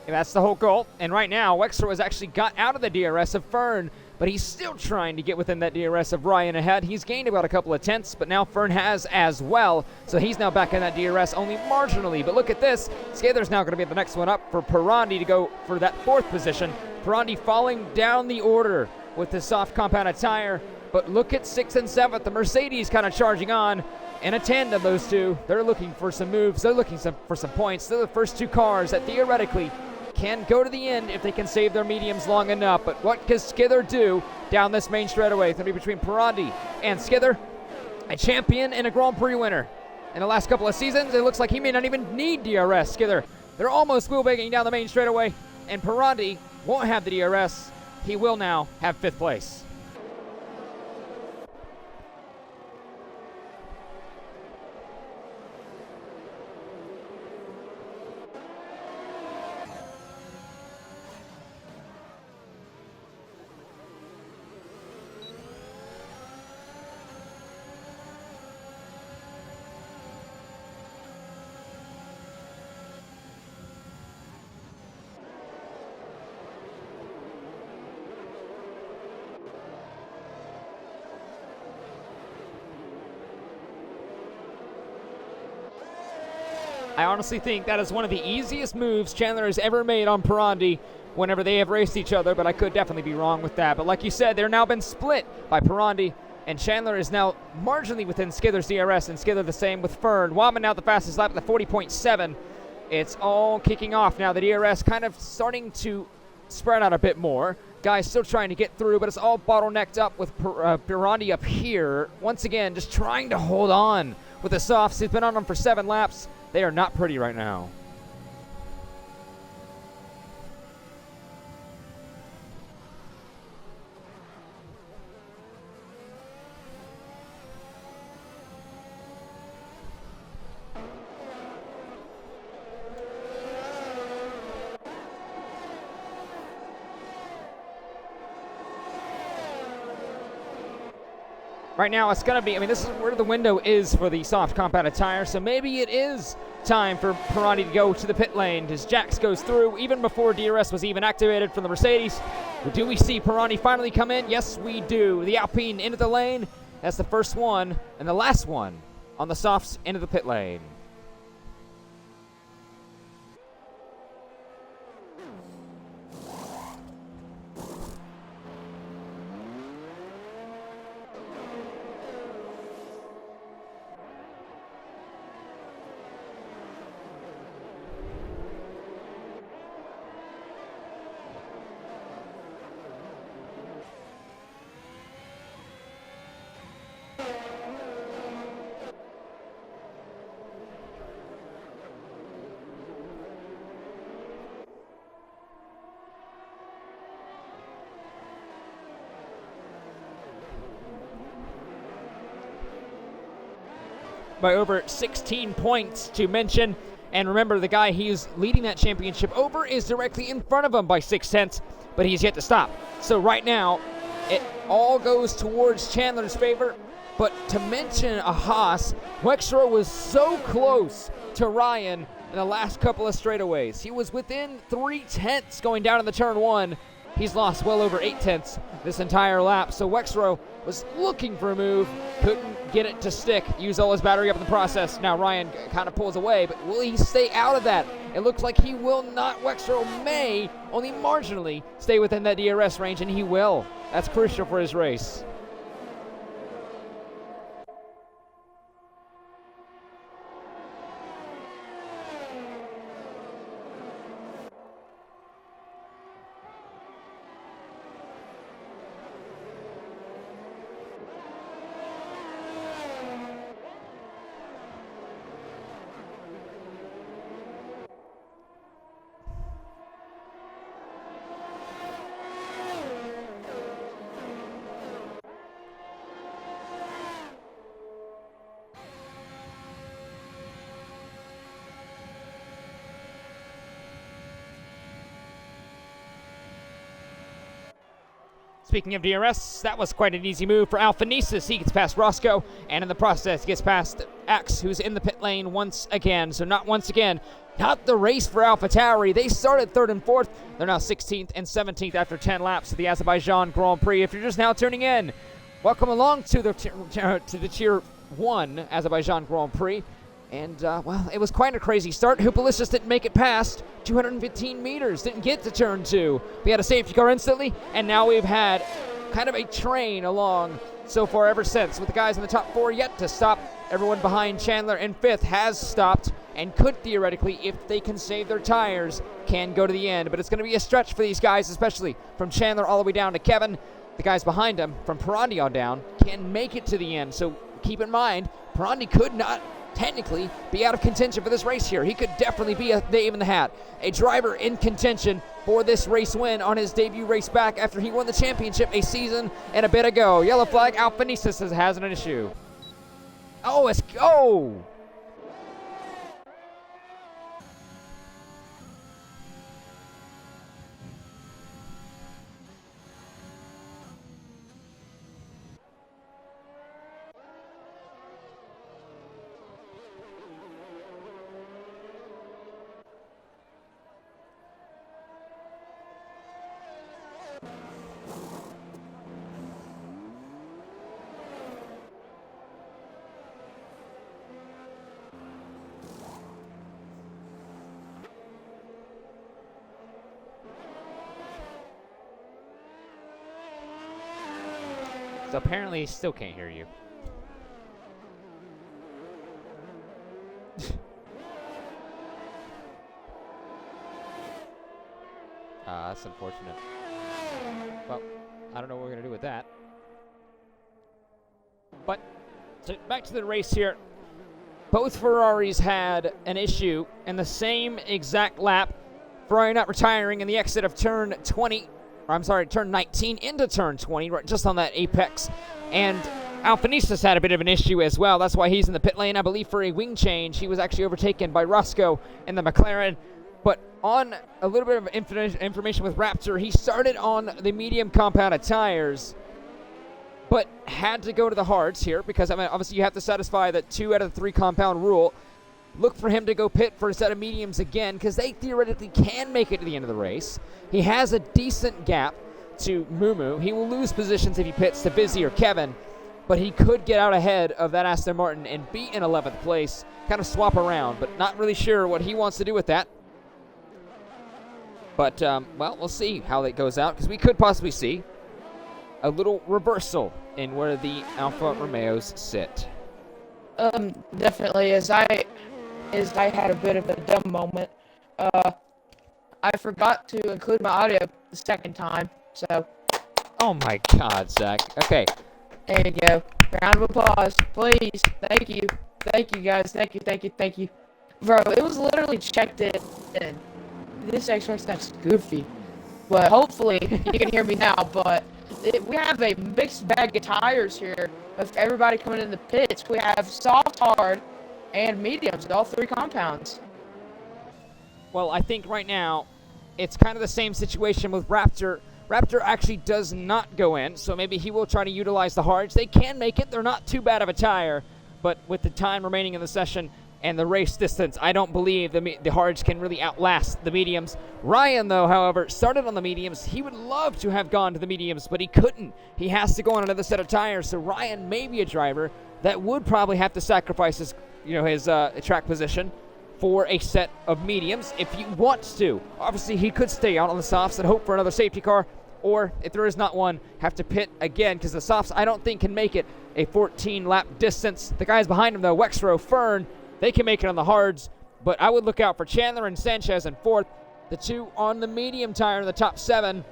And that's the whole goal. And right now, Wexrow has actually got out of the DRS of Fern. but he's still trying to get within that DRS of Ryan ahead. He's gained about a couple of tenths, but now Fern has as well, so he's now back in that DRS only marginally. But look at this. Skather's now going to be the next one up for Pirandi to go for that 4th position. Pirandi falling down the order with the soft compounded tire, but look at 6th and 7th. The Mercedes kind of charging on. In a tandem, those two, they're looking for some moves. They're looking for some points. They're the first 2 cars that theoretically can go to the end if they can save their mediums long enough. But what can Skither do down this main straightaway? It's going to be between Pirandi and Skither, a champion and a Grand Prix winner. In the last couple of seasons, it looks like he may not even need DRS. Skither, they're almost wheelbagging down the main straightaway, and Pirandi won't have the DRS. He will now have 5th place. I honestly think that is one of the easiest moves Chandler has ever made on Pirandi whenever they have raced each other, but I could definitely be wrong with that. But like you said, they're now been split by Pirandi, and Chandler is now marginally within Skither's DRS, and Skither the same with Fern. Wama now the fastest lap at the 40.7. It's all kicking off now. The DRS kind of starting to spread out a bit more. Guys still trying to get through, but it's all bottlenecked up with Pirandi up here. Once again, just trying to hold on with the softs. He's been on them for 7 laps. They are not pretty right now. Right now, it's going to be, this is where the window is for the soft compounded tire, so maybe it is time for Pirandi to go to the pit lane as Jax goes through, even before DRS was even activated from the Mercedes. Do we see Pirandi finally come in? Yes, we do. The Alpine into the lane. That's the first one, and the last one on the softs into the pit lane. By over 16 points to mention. And remember, the guy he's leading that championship over is directly in front of him by 6 tenths, but he's yet to stop. So right now, it all goes towards Chandler's favor. But to mention a Haas, Wexrow was so close to Ryan in the last couple of straightaways. He was within 3 tenths going down in the turn 1. He's lost well over 8 tenths this entire lap. So Wexrow was looking for a move, couldn't get it to stick, use all his battery up in the process. Now Ryan kind of pulls away, but will he stay out of that? It looks like he will not. Wexrow may only marginally stay within that DRS range, and he will. That's crucial for his race. Speaking of DRS, that was quite an easy move for Alphanesis. He gets past Roscoe, and in the process gets past X, who's in the pit lane once again. So not once again, not the race for AlphaTauri. They started 3rd and 4th. They're now 16th and 17th after 10 laps of the Azerbaijan Grand Prix. If you're just now tuning in, welcome along to the Tier 1 Azerbaijan Grand Prix. And, well, it was quite a crazy start. Hupalicious didn't make it past 215 meters, didn't get to turn 2. We had a safety car instantly, and now we've had kind of a train along so far ever since, with the guys in the top 4 yet to stop. Everyone behind Chandler in 5th has stopped and could theoretically, if they can save their tires, can go to the end. But it's going to be a stretch for these guys, especially from Chandler all the way down to Kevin. The guys behind him, from Pirandi on down, can make it to the end. So keep in mind, Pirandi could not technically be out of contention for this race here. He could definitely be a name in the hat. A driver in contention for this race win on his debut race back after he won the championship a season and a bit ago. Yellow flag, Alphanistas has an issue. Oh, let's go! So apparently he still can't hear you. That's unfortunate. Well, I don't know what we're going to do with that. But, so back to the race here. Both Ferraris had an issue in the same exact lap. Ferrari not retiring in the exit of turn 20. Turn 19 into turn 20, right just on that apex. And Alphanistas had a bit of an issue as well. That's why he's in the pit lane, I believe, for a wing change. He was actually overtaken by Roscoe in the McLaren. But on a little bit of information with Raptor, he started on the medium compounded tires, but had to go to the hards here because, I mean, obviously you have to satisfy the 2 out of the 3 compound rule. Look for him to go pit for a set of mediums again because they theoretically can make it to the end of the race. He has a decent gap to Mumu. He will lose positions if he pits to Vizzy or Kevin, but he could get out ahead of that Aston Martin and be in 11th place, kind of swap around, but not really sure what he wants to do with that. But, well, we'll see how that goes out because we could possibly see a little reversal in where the Alfa Romeos sit. Definitely, as I had a bit of a dumb moment. I forgot to include my audio the second time, so. Oh my God, Zach. Okay. There you go. Round of applause, please. Thank you. Thank you, guys. Thank you. Bro, it was literally checked in. This Xbox that's goofy. But hopefully, you can hear me now, but we have a mixed bag of tires here of everybody coming in the pits. We have soft, hard, and mediums, all 3 compounds. Well, I think right now it's kind of the same situation with Raptor. Raptor actually does not go in, so maybe he will try to utilize the hards. They can make it. They're not too bad of a tire, but with the time remaining in the session and the race distance, I don't believe the hards can really outlast the mediums. Ryan, though, however, started on the mediums. He would love to have gone to the mediums, but he couldn't. He has to go on another set of tires, so Ryan may be a driver that would probably have to sacrifice his track position for a set of mediums if he wants to. Obviously, he could stay out on the softs and hope for another safety car, or if there is not one, have to pit again because the softs I don't think can make it a 14-lap distance. The guys behind him, though, Wexrow, Fern, they can make it on the hards, but I would look out for Chandler and Sanchez in 4th. The 2 on the medium tire in the top 7,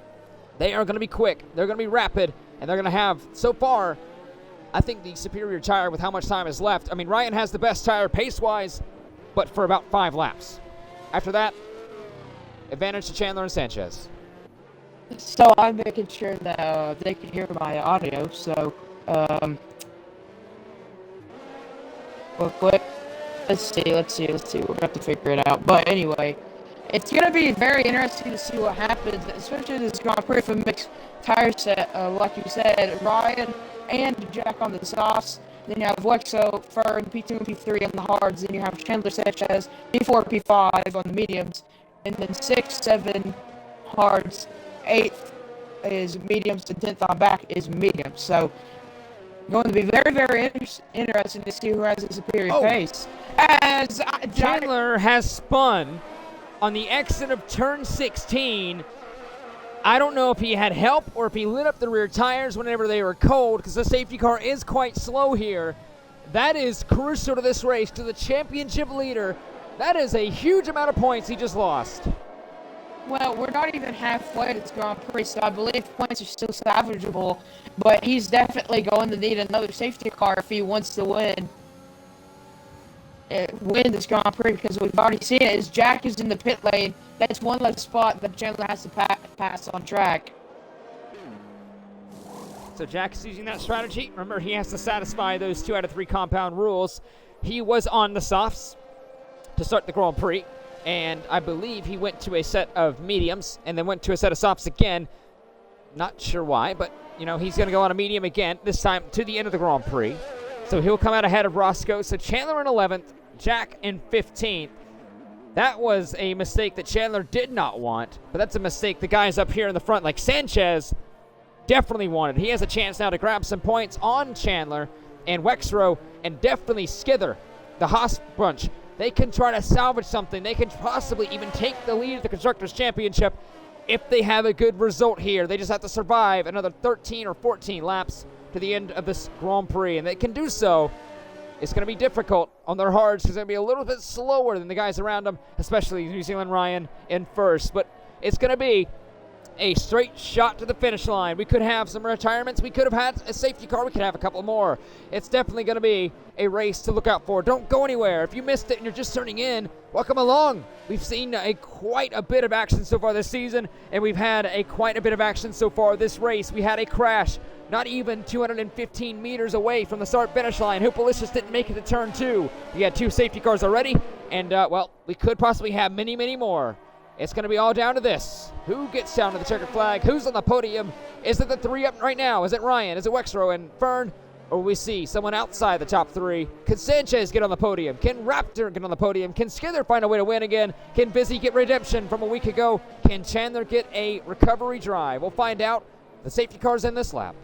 they are going to be quick. They're going to be rapid, and they're going to have, so far, I think the superior tire with how much time is left. I mean, Ryan has the best tire pace-wise, but for about 5 laps. After that, advantage to Chandler and Sanchez. So I'm making sure that they can hear my audio, so, real quick. Let's see. We're going to have to figure it out. But anyway, it's going to be very interesting to see what happens, especially this Grand Prix for mixed tire set. Like you said, Ryan and Jack on the softs. Then you have Wexo, Fern, P2 and P3 on the hards. Then you have Chandler Sanchez, P4, P5 on the mediums. And then 6, 7 hards. 8th is mediums, and 10th on back is mediums. So, going to be very, very interesting to see who has a superior pace. As Chandler has spun on the exit of turn 16. I don't know if he had help or if he lit up the rear tires whenever they were cold, because the safety car is quite slow here. That is crucial to this race, to the championship leader. That is a huge amount of points he just lost. Well, we're not even halfway to this Grand Prix, so I believe points are still salvageable, but he's definitely going to need another safety car if he wants to win this Grand Prix, because we've already seen it. As Jack is in the pit lane, that's one less spot that Chandler has to pass on track. So Jack is using that strategy. Remember, he has to satisfy those 2 out of 3 compound rules. He was on the softs to start the Grand Prix, and I believe he went to a set of mediums and then went to a set of softs again. Not sure why, but, you know, he's going to go on a medium again, this time to the end of the Grand Prix. So he'll come out ahead of Roscoe. So Chandler in 11th, Jack in 15th. That was a mistake that Chandler did not want, but that's a mistake the guys up here in the front, like Sanchez, definitely wanted. He has a chance now to grab some points on Chandler and Wexrow, and definitely Skither, the Haas bunch. They can try to salvage something. They can possibly even take the lead at the Constructors' Championship if they have a good result here. They just have to survive another 13 or 14 laps to the end of this Grand Prix, and they can do so. It's going to be difficult on their hards because they're going to be a little bit slower than the guys around them, especially New Zealand Ryan in first. But it's going to be a straight shot to the finish line. We could have some retirements. We could have had a safety car. We could have a couple more. It's definitely going to be a race to look out for. Don't go anywhere. If you missed it and you're just turning in, welcome along. We've seen quite a bit of action so far this season, and we've had quite a bit of action so far this race. We had a crash not even 215 meters away from the start-finish line. Hoopalicious didn't make it to turn 2. We had 2 safety cars already, and, well, we could possibly have many, many more. It's going to be all down to this. Who gets down to the checkered flag? Who's on the podium? Is it the 3 up right now? Is it Ryan? Is it Wexrow and Fern? Or will we see someone outside the top 3? Can Sanchez get on the podium? Can Raptor get on the podium? Can Skither find a way to win again? Can Busy get redemption from a week ago? Can Chandler get a recovery drive? We'll find out. The safety car's in this lap.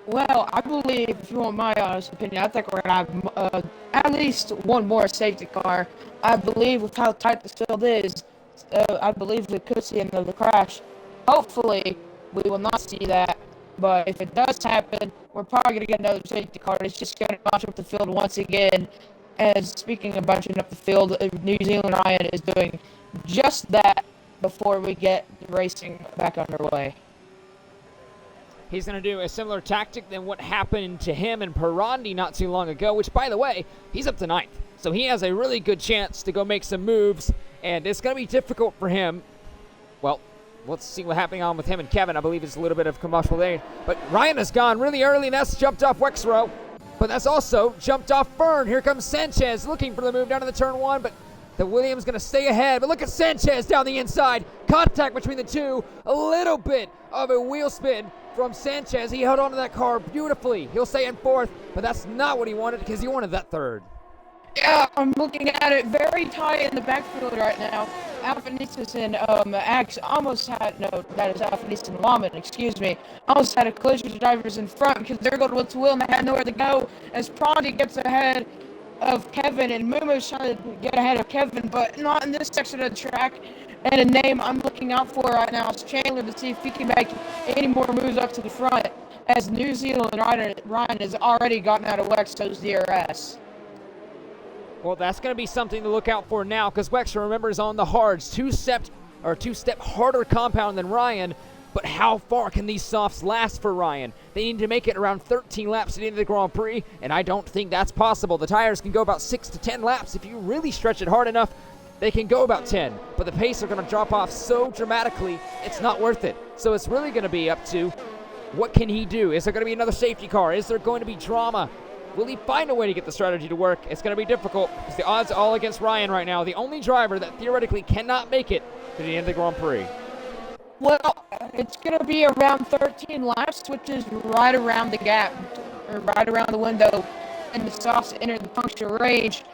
Well, I believe, if you want my honest opinion, I think we're going to have at least one more safety car. I believe with how tight this field is, I believe we could see another crash. Hopefully, we will not see that. But if it does happen, we're probably going to get another safety car. It's just going to bunch up the field once again. And speaking of bunching up the field, New Zealand Ryan is doing just that before we get the racing back underway. He's going to do a similar tactic than what happened to him and Pirandi not too long ago, which, by the way, he's up to 9th. So he has a really good chance to go make some moves, and it's going to be difficult for him. Well, let's see what's happening on with him and Kevin. I believe it's a little bit of combustible there. But Ryan has gone really early, and that's jumped off Wexrow. But that's also jumped off Fern. Here comes Sanchez looking for the move down to the turn 1, but the Williams going to stay ahead. But look at Sanchez down the inside. Contact between the two. A little bit of a wheel spin from Sanchez. He held on to that car beautifully. He'll stay in 4th, but that's not what he wanted because he wanted that 3rd. Yeah, I'm looking at it very tight in the backfield right now. Alphanistas and Axe almost had, no, that is Alphanistas and Lawman, excuse me, almost had a collision with the drivers in front because they're going to wheel and they had nowhere to go as Prodi gets ahead of Kevin and Mumu's trying to get ahead of Kevin, but not in this section of the track. And a name I'm looking out for right now is Chandler to see if he can make any more moves up to the front, as New Zealand Ryan has already gotten out of Wexo's DRS. Well, that's going to be something to look out for now because Wexrow, remember, is on the hards. Two-step harder compound than Ryan, but how far can these softs last for Ryan? They need to make it around 13 laps at the end of the Grand Prix, and I don't think that's possible. The tires can go about 6 to 10 laps. If you really stretch it hard enough, they can go about 10, but the pace are going to drop off so dramatically, it's not worth it. So it's really going to be up to what can he do? Is there going to be another safety car? Is there going to be drama? Will he find a way to get the strategy to work? It's going to be difficult because the odds are all against Ryan right now, the only driver that theoretically cannot make it to the end of the Grand Prix. Well, it's going to be around 13 laps, which is right around the gap, right around the window, and the softs enter the puncture range.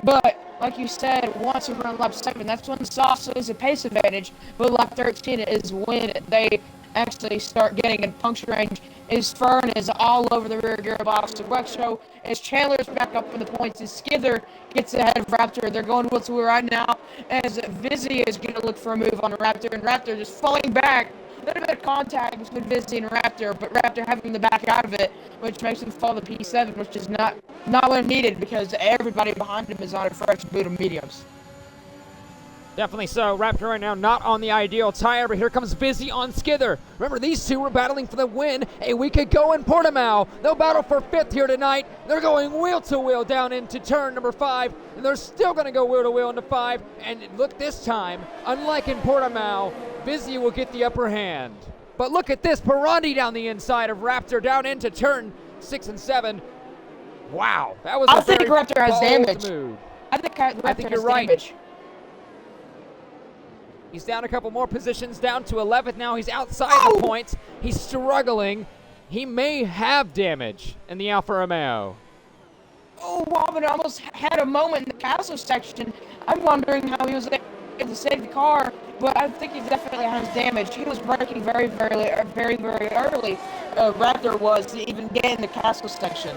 But like you said, once around lap 7, that's when the softs lose a pace advantage. But lap 13 is when they actually start getting in puncture range. As Fern is all over the rear gearbox of Wexo, as Chandler's back up in the points, as Skither gets ahead of Raptor. They're going wheel to wheel right now, as Vizzy is going to look for a move on Raptor, and Raptor just falling back. A little bit of contact between Vizzy and Raptor, but Raptor having the back out of it, which makes him fall to P7, which is not what needed because everybody behind him is on a fresh boot of mediums. Definitely so. Raptor right now not on the ideal tire, but here comes Vizzy on Skither. Remember, these two were battling for the win a week ago in Portimao. They'll battle for 5th here tonight. They're going wheel to wheel down into turn number 5, and they're still going to go wheel to wheel into 5. And look, this time, unlike in Portimao, Vizzy will get the upper hand. But look at this, Pirandi down the inside of Raptor down into turn 6 and 7. Wow, that was I a think very Raptor has bold damage. move. I think Raptor you're has right. damage. He's down a couple more positions, down to 11th now. He's outside the points. He's struggling. He may have damage in the Alfa Romeo. Oh, Wobbin almost had a moment in the castle section. I'm wondering how he was able to save the car, but I think he definitely has damage. He was braking very, very early. Raptor was to even get in the castle section.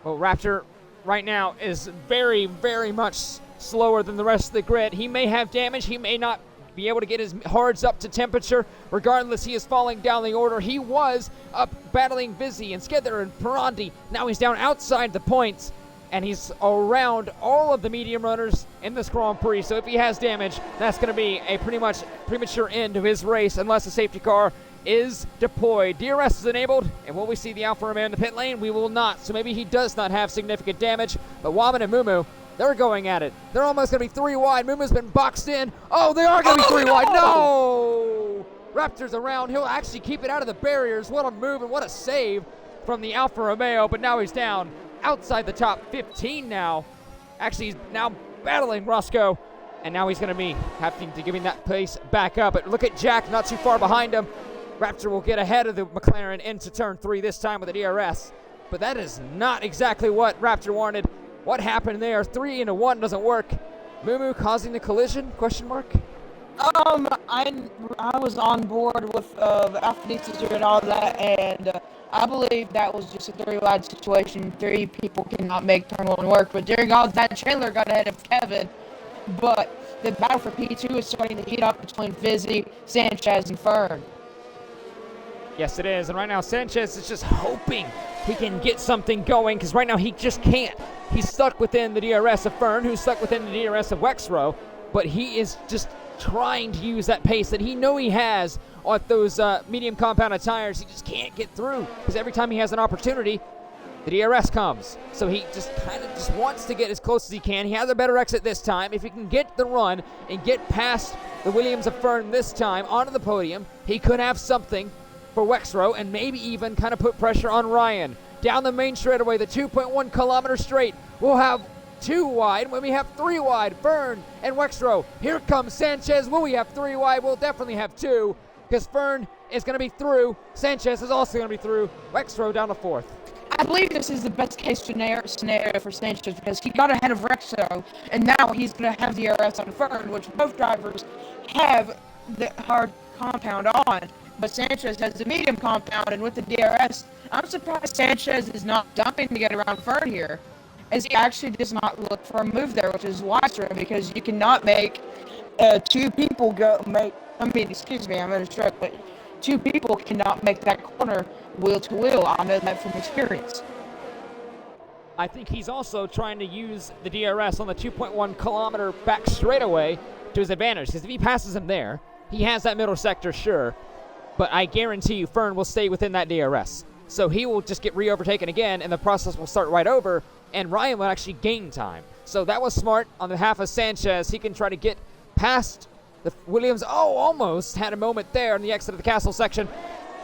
Well, Raptor right now is very, very much slower than the rest of the grid. He may have damage. He may not be able to get his hards up to temperature. Regardless, he is falling down the order. He was up battling Vizzy and Skither and Pirandi. Now he's down outside the points, and he's around all of the medium runners in this Grand Prix. So if he has damage, that's going to be a pretty much premature end of his race unless the safety car is deployed. DRS is enabled, and will we see the Alfa Romeo in the pit lane? We will not. So maybe he does not have significant damage, but Waman and Mumu, they're going at it. They're almost going to be 3 wide. Mumu's been boxed in. Oh, they are going to be 3 wide. No! Raptor's around. He'll actually keep it out of the barriers. What a move and what a save from the Alfa Romeo, but now he's down outside the top 15 now. Actually, he's now battling Roscoe, and now he's going to be having to give him that pace back up. But look at Jack not too far behind him. Raptor will get ahead of the McLaren into turn 3 this time with a DRS, but that is not exactly what Raptor wanted. What happened there? 3 into 1 doesn't work. Mumu causing the collision? Question mark. I was on board with Alpha and all that, and I believe that was just a 3 wide situation. 3 people cannot make turn 1 work. But during all that, Chandler got ahead of Kevin. But the battle for P2 is starting to heat up between Vizzy, Sanchez, and Fern. Yes, it is. And right now, Sanchez is just hoping he can get something going, because right now he just can't. He's stuck within the DRS of Fern, who's stuck within the DRS of Wexrow, but he is just trying to use that pace that he know he has on those medium compounded tires. He just can't get through, because every time he has an opportunity, the DRS comes. So he just kind of just wants to get as close as he can. He has a better exit this time. If he can get the run and get past the Williams of Fern this time onto the podium, he could have something for Wexrow and maybe even kind of put pressure on Ryan. Down the main straightaway, the 2.1 kilometer straight, we'll have 2 wide when we have 3 wide. Fern and Wexrow. Here comes Sanchez. Will we have 3 wide? We'll definitely have 2, because Fern is going to be through. Sanchez is also going to be through. Wexrow down to 4th. I believe this is the best case scenario for Sanchez, because he got ahead of Wexrow, and now he's going to have the DRS on Fern, which both drivers have the hard compound on. But Sanchez has the medium compound, and with the DRS, I'm surprised Sanchez is not dumping to get around Fern here, as he actually does not look for a move there, which is wiser, because you cannot make 2 people I'm in a stroke, but 2 people cannot make that corner wheel to wheel. I know that from experience. I think he's also trying to use the DRS on the 2.1 kilometer back straightaway to his advantage, because if he passes him there, he has that middle sector, sure, but I guarantee you Fern will stay within that DRS. So he will just get re-overtaken again, and the process will start right over, and Ryan will actually gain time. So that was smart on behalf of Sanchez. He can try to get past the Williams. Oh, almost had a moment there in the exit of the castle section.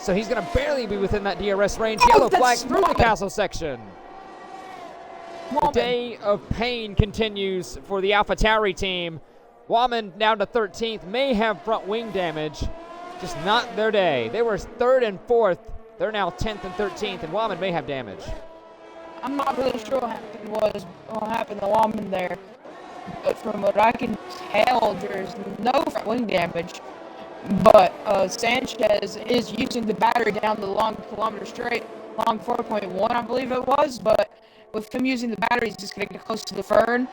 So he's going to barely be within that DRS range. Yellow flag through the castle section. The day of pain continues for the AlphaTauri team. Waman down to 13th, may have front wing damage. Just not their day. They were 3rd and 4th They're now 10th and 13th, and Wahman may have damage. I'm not really sure what happened to Wahman there, but from what I can tell, there's no front wing damage. But Sanchez is using the battery down the long kilometer straight, long 4.1, I believe it was. But with him using the battery, he's just going to get close to the Fern.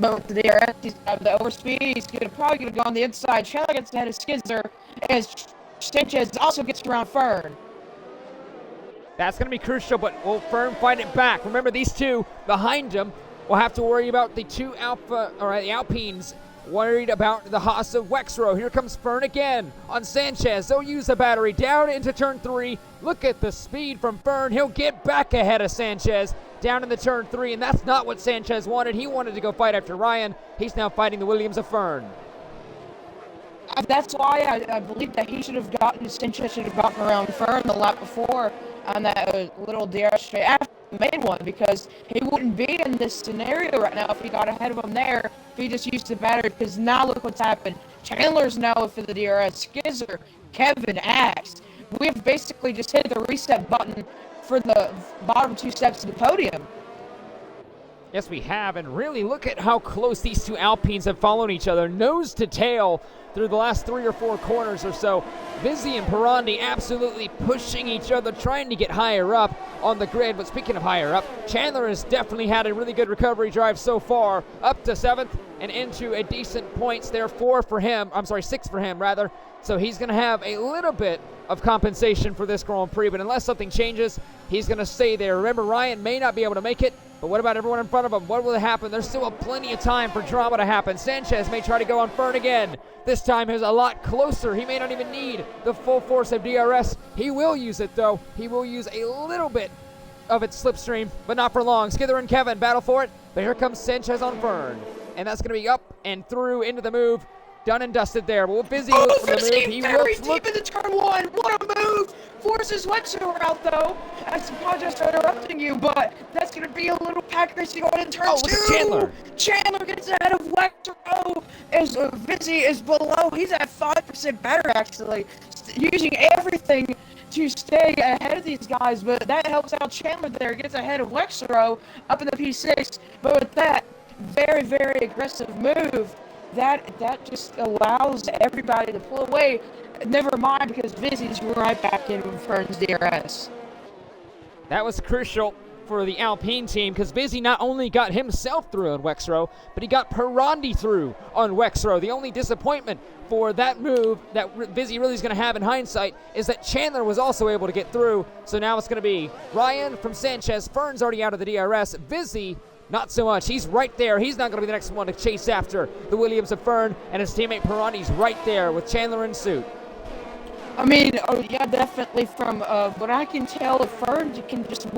But with the DRS, he's got the overspeed. He's probably going to go on the inside. Chandler gets ahead of Skizzer, as Sanchez also gets around Fern. That's going to be crucial, but will Fern fight it back? Remember, these two behind him will have to worry about the two the Alpines worried about the Haas of Wexrow. Here comes Fern again on Sanchez. They'll use the battery down into turn 3. Look at the speed from Fern. He'll get back ahead of Sanchez down in the turn 3, and that's not what Sanchez wanted. He wanted to go fight after Ryan. He's now fighting the Williams of Fern. That's why I believe that Sanchez should have gotten around Fern the lap before on that little DRS straight after the main one, because he wouldn't be in this scenario right now if he got ahead of him there, if he just used the battery, because now look what's happened. Chandler's now for the DRS, Skizzer, Kevin, Axe. We've basically just hit the reset button for the bottom 2 steps of the podium. Yes, we have, and really look at how close these two Alpines have followed each other, nose to tail through the last 3 or 4 corners or so. Vizzy and Pirandi absolutely pushing each other, trying to get higher up on the grid. But speaking of higher up, Chandler has definitely had a really good recovery drive so far, up to 7th and into a decent points there. 6 for him rather. So he's going to have a little bit of compensation for this Grand Prix, but unless something changes, he's going to stay there. Remember, Ryan may not be able to make it, but what about everyone in front of him? What will happen? There's still plenty of time for drama to happen. Sanchez may try to go on Fern again. This time he's a lot closer. He may not even need the full force of DRS. He will use it, though. He will use a little bit of its slipstream, but not for long. Skither and Kevin battle for it, but here comes Sanchez on Fern. And that's going to be up and through into the move. Done and dusted there. But Vizzy looks for the move. He very will deep into turn 1. What a move! Forces Wexrow out, though. I apologize for interrupting you, but that's going to be a little pack racing going in turn 2. Look at Chandler. Chandler gets ahead of Wexrow as Vizzy is below. He's at 5% better, actually. Using everything to stay ahead of these guys, but that helps out Chandler there. Gets ahead of Wexrow up in the P6. But with that very, very aggressive move, that just allows everybody to pull away. Never mind, because Vizzy's right back in Fern's DRS. That was crucial for the Alpine team, because Vizzy not only got himself through on Wexrow, but he got Pirandi through on Wexrow. The only disappointment for that move that Vizzy really is going to have in hindsight is that Chandler was also able to get through. So now it's going to be Ryan from Sanchez. Fern's already out of the DRS. Vizzy, not so much. He's right there. He's not going to be the next one to chase after the Williams of Fern, and his teammate Pirandi's right there with Chandler in suit. I mean, yeah, definitely. From what I can tell, if Fern can just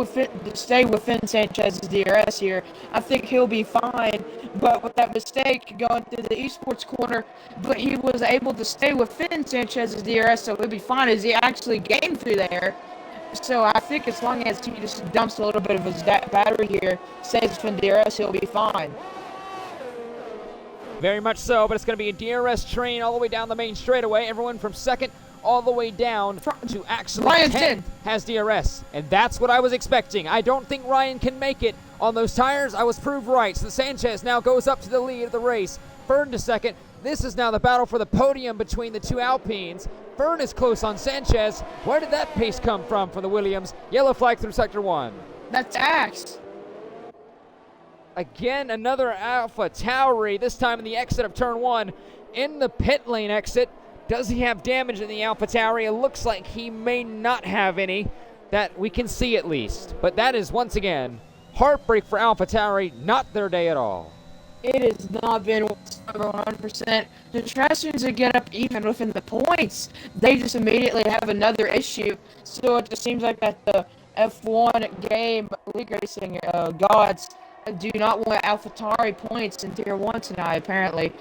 stay within Sanchez's DRS here, I think he'll be fine. But with that mistake going through the esports corner, but he was able to stay within Sanchez's DRS, so he'll be fine as he actually gained through there. So I think as long as he just dumps a little bit of his battery here, stays within DRS, he'll be fine. Very much so, but it's going to be a DRS train all the way down the main straightaway. Everyone from 2nd all the way down to actually 10th has DRS, and that's what I was expecting. I don't think Ryan can make it on those tires. I was proved right. So Sanchez now goes up to the lead of the race. Fern to 2nd. This is now the battle for the podium between the two Alpines. Fern is close on Sanchez. Where did that pace come from for the Williams? Yellow flag through Sector 1. That's Axe. Again, another Alpha Tauri, this time in the exit of Turn 1. In the pit lane exit, does he have damage in the Alpha Tauri? It looks like he may not have any, that we can see at least. But that is, once again, heartbreak for Alpha Tauri, not their day at all. It has not been 100%. The Trestans get up even within the points. They just immediately have another issue. So it just seems like that the F1 game league racing gods do not want AlphaTauri points in Tier 1 tonight, apparently.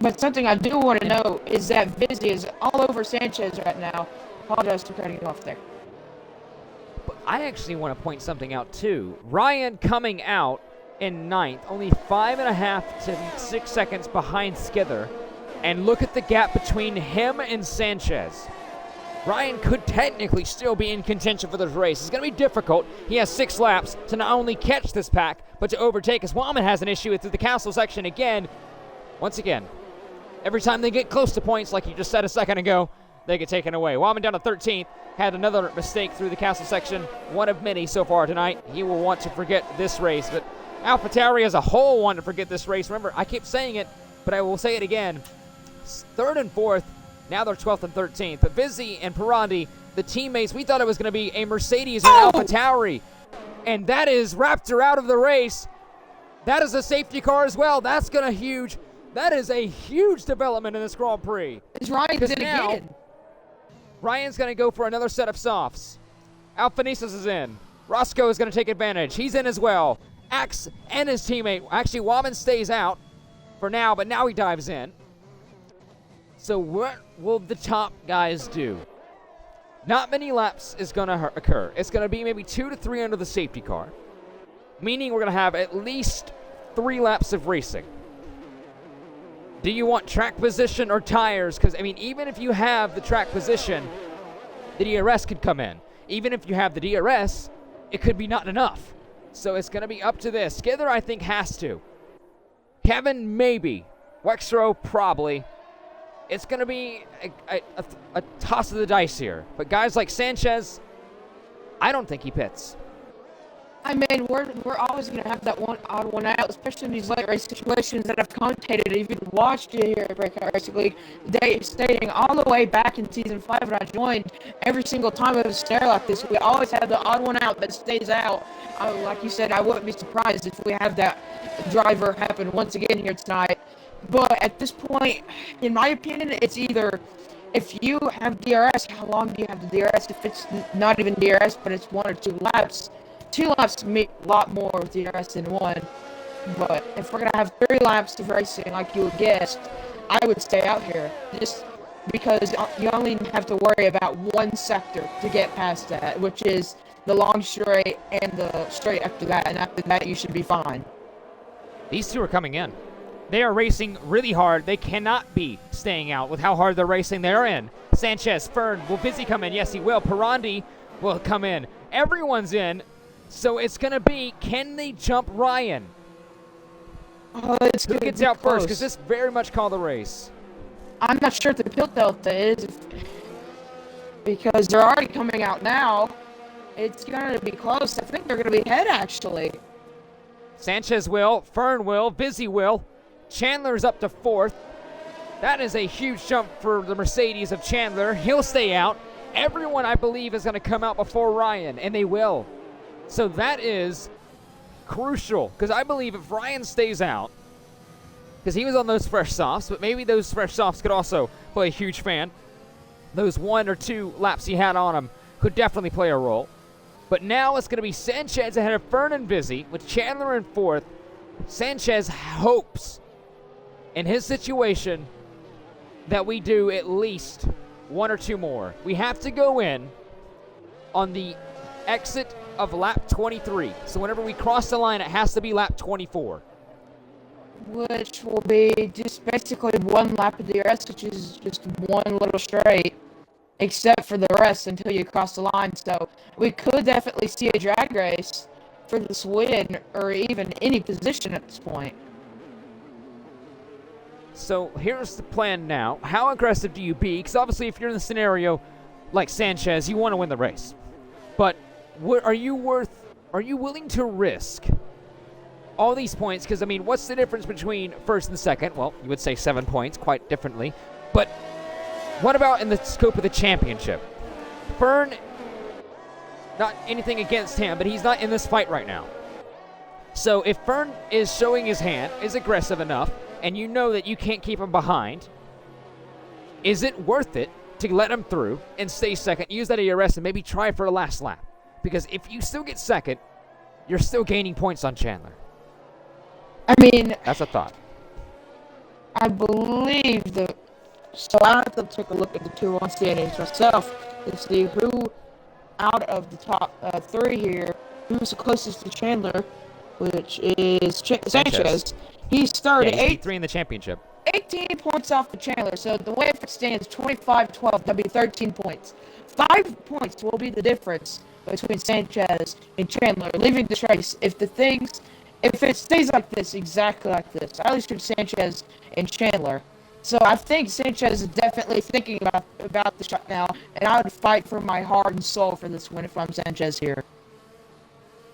But something I do want to know is that Vizzy is all over Sanchez right now. Apologize for cutting you off there. But I actually want to point something out, too. Ryan coming out in 9th, only 5.5 to 6 seconds behind Skither. And look at the gap between him and Sanchez. Ryan could technically still be in contention for this race. It's going to be difficult. He has 6 laps to not only catch this pack, but to overtake, as Wallman has an issue through the castle section again. Once again, every time they get close to points, like you just said a second ago, they get taken away. Wallman down to 13th, had another mistake through the castle section, one of many so far tonight. He will want to forget this race, but AlphaTauri as a whole want to forget this race. Remember, I keep saying it, but I will say it again. 3rd and 4th, now they're 12th and 13th. But Vizzy and Pirandi, the teammates, we thought it was going to be a Mercedes and AlphaTauri, and that is Raptor out of the race. That is a safety car as well. That is a huge development in this Grand Prix. It's Ryan's in again. Ryan's going to go for another set of softs. Alphanisas is in. Roscoe is going to take advantage. He's in as well. Axe and his teammate. Actually, Wallman stays out for now, but now he dives in. So what will the top guys do? Not many laps is going to occur. It's going to be maybe 2 to 3 under the safety car, meaning we're going to have at least 3 laps of racing. Do you want track position or tires? Because, I mean, even if you have the track position, the DRS could come in. Even if you have the DRS, it could be not enough. So it's going to be up to this. Skither, I think, has to. Kevin, maybe. Wexro, probably. It's going to be a toss of the dice here. But guys like Sanchez, I don't think he pits. I mean, we're always going to have that one odd one out, especially in these late race situations that I've commentated, even watched it here at Breakout Racing League, stating all the way back in Season 5 when I joined, every single time it was a stare like this, we always have the odd one out that stays out. Like you said, I wouldn't be surprised if we have that driver happen once again here tonight. But at this point, in my opinion, it's either, if you have DRS, how long do you have the DRS? If it's not even DRS, but it's 1 or 2 laps, 2 laps make a lot more with DRS than 1. But if we're going to have 3 laps of racing, like you guessed, I would stay out here. Just because you only have to worry about one sector to get past that, which is the long straight and the straight after that. And after that, you should be fine. These 2 are coming in. They are racing really hard. They cannot be staying out with how hard they're racing. They're in. Sanchez, Fern, will Vizzy come in? Yes, he will. Pirandi will come in. Everyone's in. So it's going to be, can they jump Ryan? Who gets out first? Because this very much called the race. I'm not sure if the Pilt Delta is, because they're already coming out now. It's going to be close. I think they're going to be ahead, actually. Sanchez will. Fern will. Vizzy will. Chandler's up to 4th. That is a huge jump for the Mercedes of Chandler. He'll stay out. Everyone, I believe, is going to come out before Ryan, and they will. So that is crucial, because I believe if Ryan stays out, because he was on those fresh softs, but maybe those fresh softs could also play a huge fan. Those 1 or 2 laps he had on him could definitely play a role. But now it's going to be Sanchez ahead of Fern and Vizzy, with Chandler in 4th. Sanchez hopes, in his situation, that we do at least 1 or 2 more. We have to go in on the exit of lap 23. So whenever we cross the line, it has to be lap 24. Which will be just basically 1 lap of DRS, which is just 1 little straight, except for the rest until you cross the line. So we could definitely see a drag race for this win, or even any position at this point. So here's the plan now. How aggressive do you be? Because obviously if you're in the scenario like Sanchez, you want to win the race. But are you willing to risk all these points? Because, I mean, what's the difference between 1st and 2nd? Well, you would say 7 points, quite differently. But what about in the scope of the championship? Fern, not anything against him, but he's not in this fight right now. So if Fern is showing his hand, is aggressive enough, and you know that you can't keep him behind, is it worth it to let him through and stay 2nd, use that ERS, and maybe try for a last lap? Because if you still get 2nd, you're still gaining points on Chandler. I mean, that's a thought. I believe that. So I have to take a look at the 2-1 standings myself to see who out of the top 3 here, who's the closest to Chandler, which is Sanchez. He's third. Yeah, he's 3 in the championship. 18 points off of Chandler. So the way it stands, 25-12, that'd be 13 points. 5 points will be the difference between Sanchez and Chandler leaving this race if it stays like this, exactly like this, at least for Sanchez and Chandler. So I think Sanchez is definitely thinking about the shot now, and I would fight for my heart and soul for this win if I'm Sanchez here.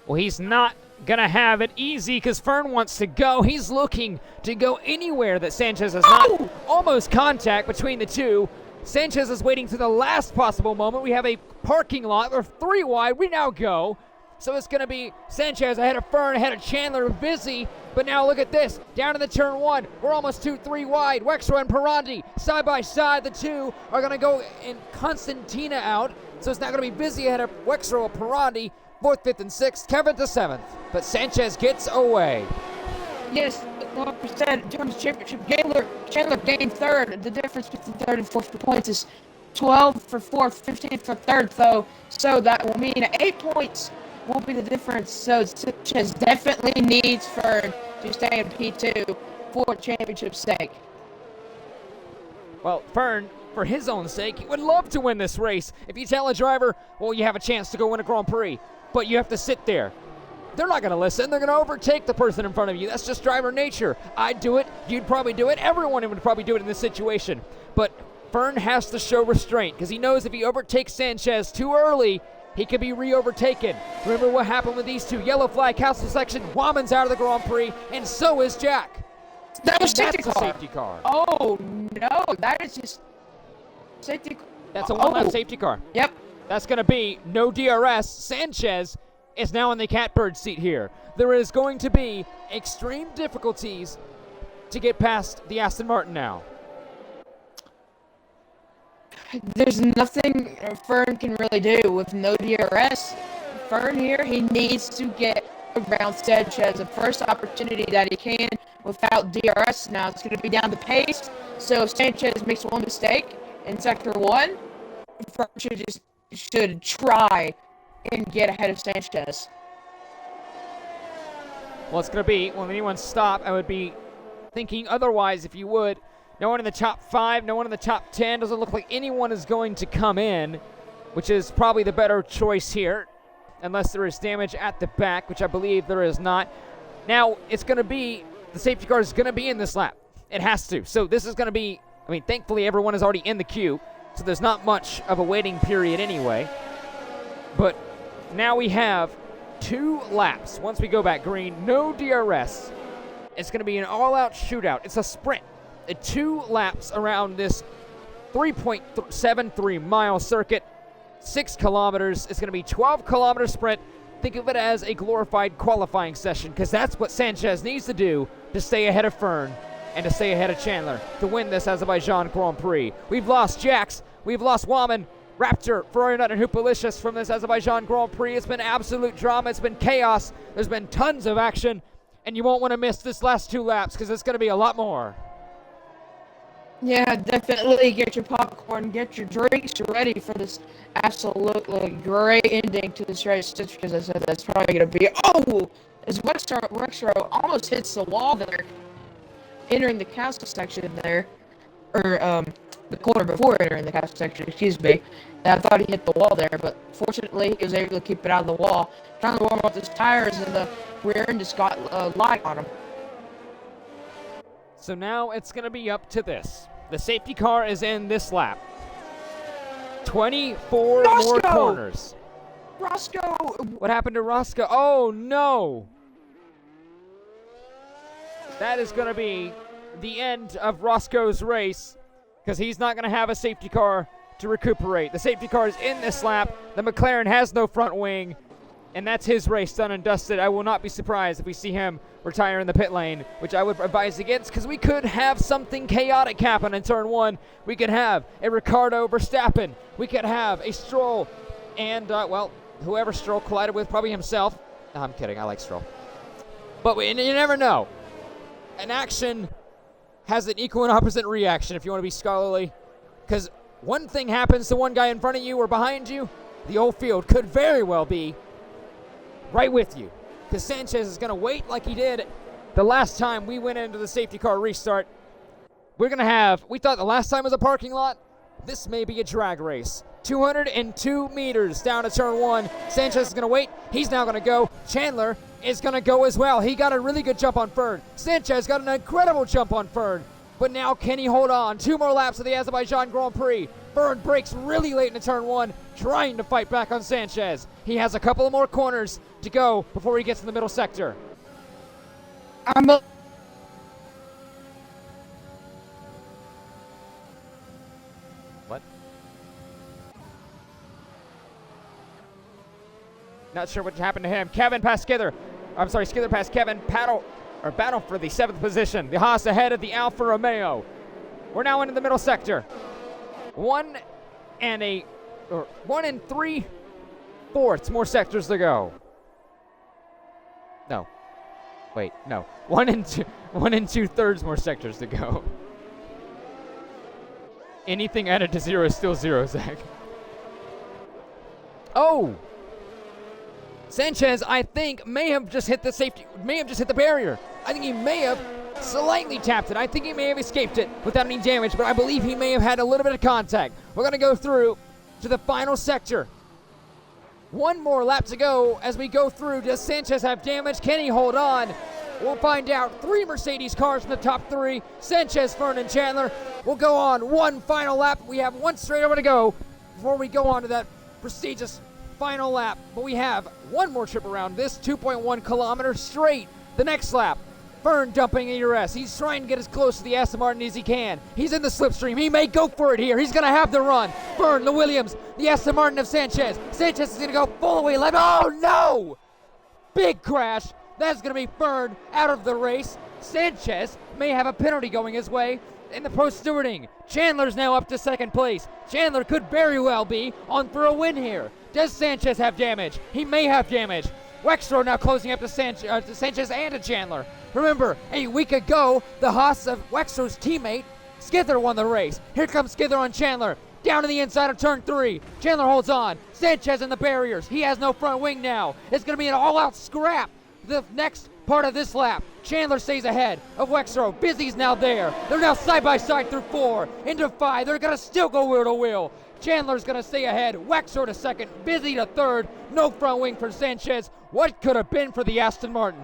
Well, he's not going to have it easy because Fern wants to go. He's looking to go anywhere that Sanchez has not. Almost contact between the two. Sanchez is waiting to the last possible moment. We have a parking lot. We're 3 wide. We now go. So it's going to be Sanchez ahead of Fern, ahead of Chandler, busy. But now look at this. Down in the turn 1. We're almost 2-3 wide. Wexler and Parandi side by side. The two are going to go in Constantina out. So it's not going to be busy ahead of Wexler or Parandi. 4th, 5th, and 6th. Kevin to 7th. But Sanchez gets away. Yes, 100% in terms of championship. Chandler gained 3rd. The difference between 3rd and 4th points is 12 for 4th, 15 for 3rd, though. So that will mean 8 points won't be the difference. So Sanchez definitely needs Fern to stay in P2 for championship's sake. Well, Fern, for his own sake, he would love to win this race. If you tell a driver, well, you have a chance to go win a Grand Prix, but you have to sit there. They're not going to listen. They're going to overtake the person in front of you. That's just driver nature. I'd do it. You'd probably do it. Everyone would probably do it in this situation. But Fern has to show restraint because he knows if he overtakes Sanchez too early, he could be re-overtaken. Remember what happened with these two. Yellow flag, council section. Waman's out of the Grand Prix, and so is Jack. That was That's a safety car. Oh, no. That is just safety car. That's a one-lap safety car. Yep. That's going to be no DRS. Sanchez is now in the catbird seat here. There is going to be extreme difficulties to get past the Aston Martin now. There's nothing Fern can really do with no DRS. Fern here, he needs to get around Sanchez the first opportunity that he can without DRS. Now it's going to be down to pace. So if Sanchez makes one mistake in sector 1, Fern should try and get ahead of Sanchez. Well, it's going to be, when anyone stop, I would be thinking otherwise if you would. No one in the top 5, no one in the top 10. Doesn't look like anyone is going to come in, which is probably the better choice here, unless there is damage at the back, which I believe there is not. Now, it's going to be, the safety car is going to be in this lap. It has to. So this is going to be, I mean, thankfully everyone is already in the queue, so there's not much of a waiting period anyway. But now we have 2 laps. Once we go back green, no DRS. It's going to be an all-out shootout. It's a sprint. 2 laps around this 3.73 mile circuit, 6 kilometers. It's going to be 12-kilometer sprint. Think of it as a glorified qualifying session because that's what Sanchez needs to do to stay ahead of Fern and to stay ahead of Chandler to win this Azerbaijan Grand Prix. We've lost Jax. We've lost Waman, Raptor, Ferrari Nut, and Hoopalicious from this Azerbaijan Grand Prix. It's been absolute drama. It's been chaos. There's been tons of action, and you won't want to miss this last 2 laps because it's going to be a lot more. Yeah, definitely get your popcorn, get your drinks ready for this absolutely great ending to this race. Just because I said that's probably going to be, as Wexro almost hits the wall there, entering the castle section there, or the corner before entering the castle section, excuse me. And I thought he hit the wall there, but fortunately he was able to keep it out of the wall. Trying to warm up his tires, and the rear end just got light on him. So now it's going to be up to this. The safety car is in this lap. 24 more corners. Roscoe! What happened to Roscoe? Oh, no. That is going to be the end of Roscoe's race because he's not going to have a safety car to recuperate. The safety car is in this lap. The McLaren has no front wing, and that's his race done and dusted. I will not be surprised if we see him retire in the pit lane, which I would advise against because we could have something chaotic happen in turn 1. We could have a Ricardo Verstappen. We could have a Stroll and, whoever Stroll collided with, probably himself. No, I'm kidding. I like Stroll. But you never know. An action has an equal and opposite reaction if you want to be scholarly, because one thing happens to one guy in front of you or behind you, the whole field could very well be right with you, because Sanchez is going to wait like he did the last time we went into the safety car restart. We thought the last time was a parking lot. This may be a drag race. 202 meters down to turn 1. Sanchez is going to wait. He's now going to go. Chandler is going to go as well. He got a really good jump on Fern. Sanchez got an incredible jump on Fern. But now can he hold on? 2 more laps of the Azerbaijan Grand Prix. Fern breaks really late into turn 1, trying to fight back on Sanchez. He has a couple of more corners to go before he gets to the middle sector. What? Not sure what happened to him. Kevin passed Skither. I'm sorry, Skither passed Kevin. Battle for the 7th position. The Haas ahead of the Alfa Romeo. We're now into the middle sector. 1 and 3/4 more sectors to go. No. Wait, no. 1 and 2/3 more sectors to go. Anything added to 0 is still 0, Zach. Oh! Sanchez, I think, may have just hit the barrier. I think he may have slightly tapped it. I think he may have escaped it without any damage, but I believe he may have had a little bit of contact. We're going to go through to the final sector. 1 more lap to go as we go through. Does Sanchez have damage? Can he hold on? We'll find out. 3 Mercedes cars in the top 3. Sanchez, Fern, and Chandler will go on 1 final lap. We have 1 straight over to go before we go on to that prestigious final lap. But we have 1 more trip around this 2.1 kilometers straight. The next lap, Fern dumping ERS. He's trying to get as close to the Aston Martin as he can. He's in the slipstream. He may go for it here. He's going to have the run. Fern, the Williams, the Aston Martin of Sanchez. Sanchez is going to go full away left. Oh, no! Big crash. That's going to be Fern out of the race. Sanchez may have a penalty going his way in the pro stewarding. Chandler's now up to 2nd place. Chandler could very well be on for a win here. Does Sanchez have damage? He may have damage. Wexler now closing up to Sanchez and to Chandler. Remember, a week ago, the Haas of Wexler's teammate, Skither, won the race. Here comes Skither on Chandler. Down to the inside of turn 3. Chandler holds on. Sanchez in the barriers. He has no front wing now. It's going to be an all-out scrap. The next part of this lap, Chandler stays ahead of Wexler. Busy's now there. They're now side by side through 4. Into 5. They're going to still go wheel to wheel. Chandler's going to stay ahead. Wexler to 2nd. Busy to 3rd. No front wing for Sanchez. What could have been for the Aston Martin?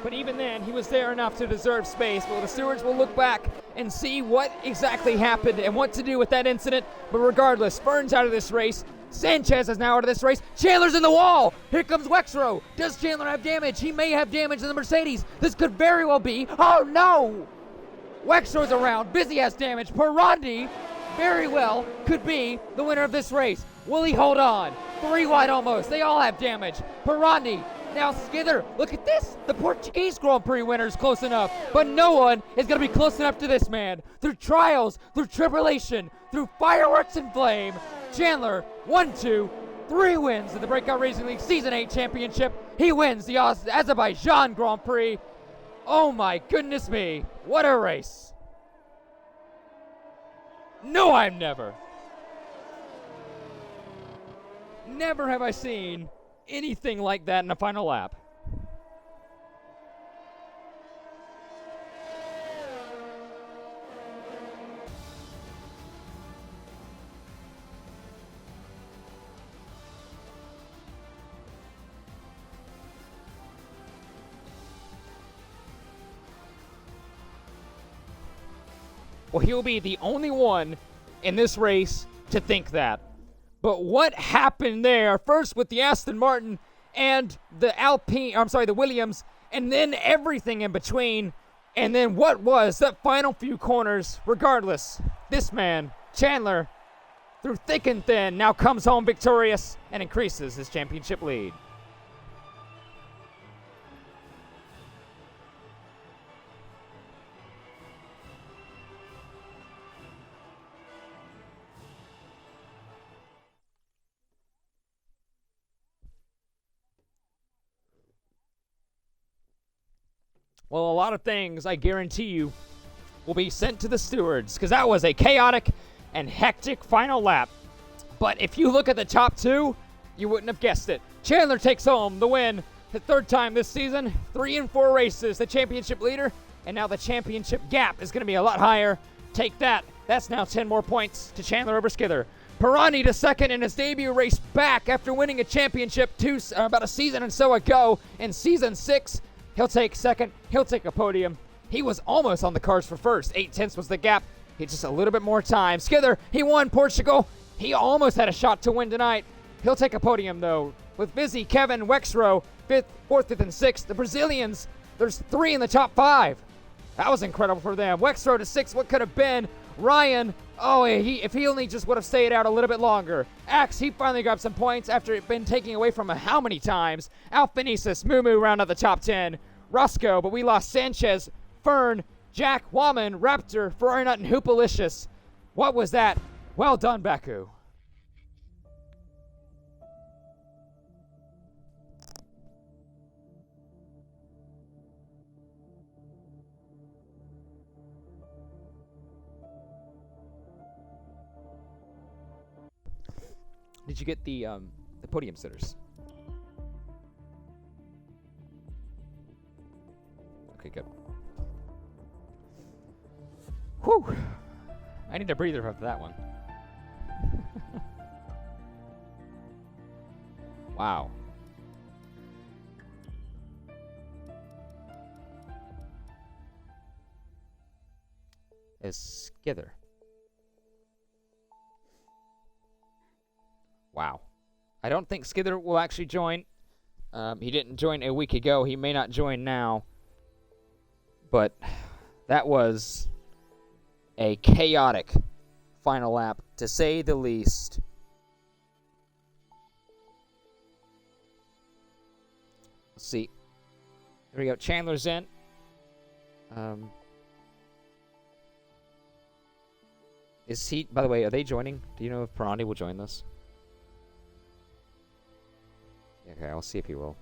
But even then, he was there enough to deserve space. Well, the stewards will look back and see what exactly happened and what to do with that incident. But regardless, Fern's out of this race. Sanchez is now out of this race. Chandler's in the wall. Here comes Wexrow. Does Chandler have damage? He may have damage in the Mercedes. This could very well be. Oh, no! Wexrow's around. Busy has damage. Perrondi very well could be the winner of this race. Will he hold on? 3 wide almost. They all have damage. Perrondi. Now Skither, look at this. The Portuguese Grand Prix winner is close enough, but no one is going to be close enough to this man. Through trials, through tribulation, through fireworks and flame, Chandler, 1, 2, 3 wins in the Breakout Racing League Season 8 Championship. He wins the Azerbaijan Grand Prix. Oh my goodness me, what a race. No, I'm never. Never have I seen anything like that in a final lap. Well, he'll be the only one in this race to think that. But what happened there, first with the Aston Martin and the Williams, and then everything in between, and then what was that final few corners. Regardless, this man, Chandler, through thick and thin, now comes home victorious and increases his championship lead. Well, a lot of things, I guarantee you, will be sent to the stewards because that was a chaotic and hectic final lap. But if you look at the top two, you wouldn't have guessed it. Chandler takes home the win, the third time this season, 3 in 4 races, the championship leader, and now the championship gap is going to be a lot higher. Take that. That's now 10 more points to Chandler over Skither. Pirani to second in his debut race back after winning a championship about a season and so ago. In season 6, he'll take second. He'll take a podium. He was almost on the cards for first. 8/10 was the gap. He had just a little bit more time. Skither, he won Portugal. He almost had a shot to win tonight. He'll take a podium, though. With Busy, Kevin, Wexrow, 4th, 5th, and 6th. The Brazilians, there's 3 in the top 5. That was incredible for them. Wexrow to 6th, what could have been? Ryan, if he only just would have stayed out a little bit longer. Axe, he finally grabbed some points after it been taken away from him how many times? Alphanesis, Moo round out the top 10. Roscoe, but we lost Sanchez, Fern, Jack, Waman, Raptor, Ferrari Nut, and Hoopalicious. What was that? Well done, Baku. Did you get the podium sitters? Okay, good. Whew! I need a breather after that one. Wow. Is Skither. Wow. I don't think Skither will actually join. He didn't join a week ago. He may not join now. But that was a chaotic final lap, to say the least. Let's see. There we go. Chandler's in. Is he, by the way, are they joining? Do you know if Pirani will join this? Okay, I'll see if he will.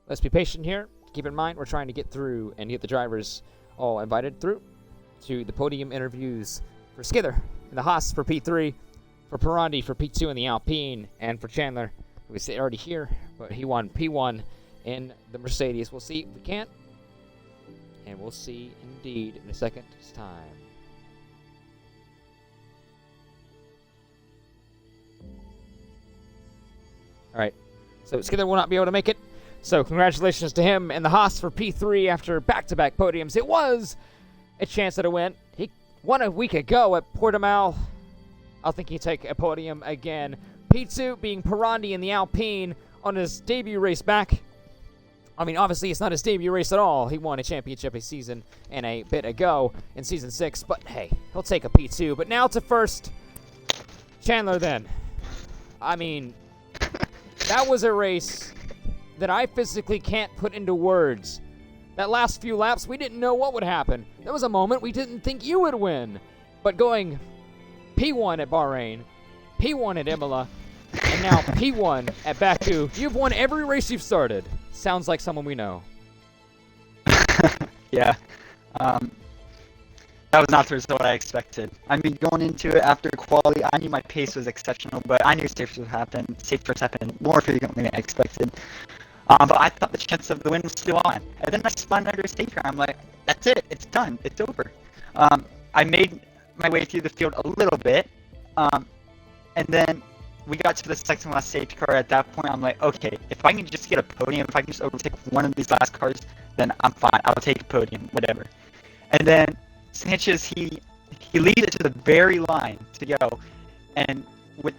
Let's be patient here. Keep in mind, we're trying to get through and get the drivers all invited through to the podium interviews for Skither in the Haas for P3, for Pirani for P2 in the Alpine, and for Chandler, who is already here, but he won P1 in the Mercedes. We'll see if we can't, and we'll see indeed in a second's time. All right, so Skither will not be able to make it. So congratulations to him and the Haas for P3 after back-to-back podiums. It was a chance at a win. He won a week ago at Portimao. I think he'd take a podium again. P2 being Pirani in the Alpine on his debut race back. I mean, obviously it's not his debut race at all. He won a championship a season and a bit ago in Season 6. But hey, he'll take a P2. But now to first, Chandler then. I mean, that was a race that I physically can't put into words. That last few laps, we didn't know what would happen. There was a moment we didn't think you would win. But going P1 at Bahrain, P1 at Imola, and now P1 at Baku, you've won every race you've started. Sounds like someone we know. Yeah. That was not the result I expected. I mean, going into it after quality, I knew my pace was exceptional, but I knew safety would happen. Safety first happened more frequently than I expected. But I thought the chance of the win was still on. And then I spun under a safety car. I'm like, that's it. It's done. It's over. I made my way through the field a little bit. And then we got to the second last safety car. At that point, I'm like, okay, if I can just get a podium, if I can just overtake one of these last cars, then I'm fine. I'll take a podium, whatever. And then Sanchez, he leads it to the very line to go. And with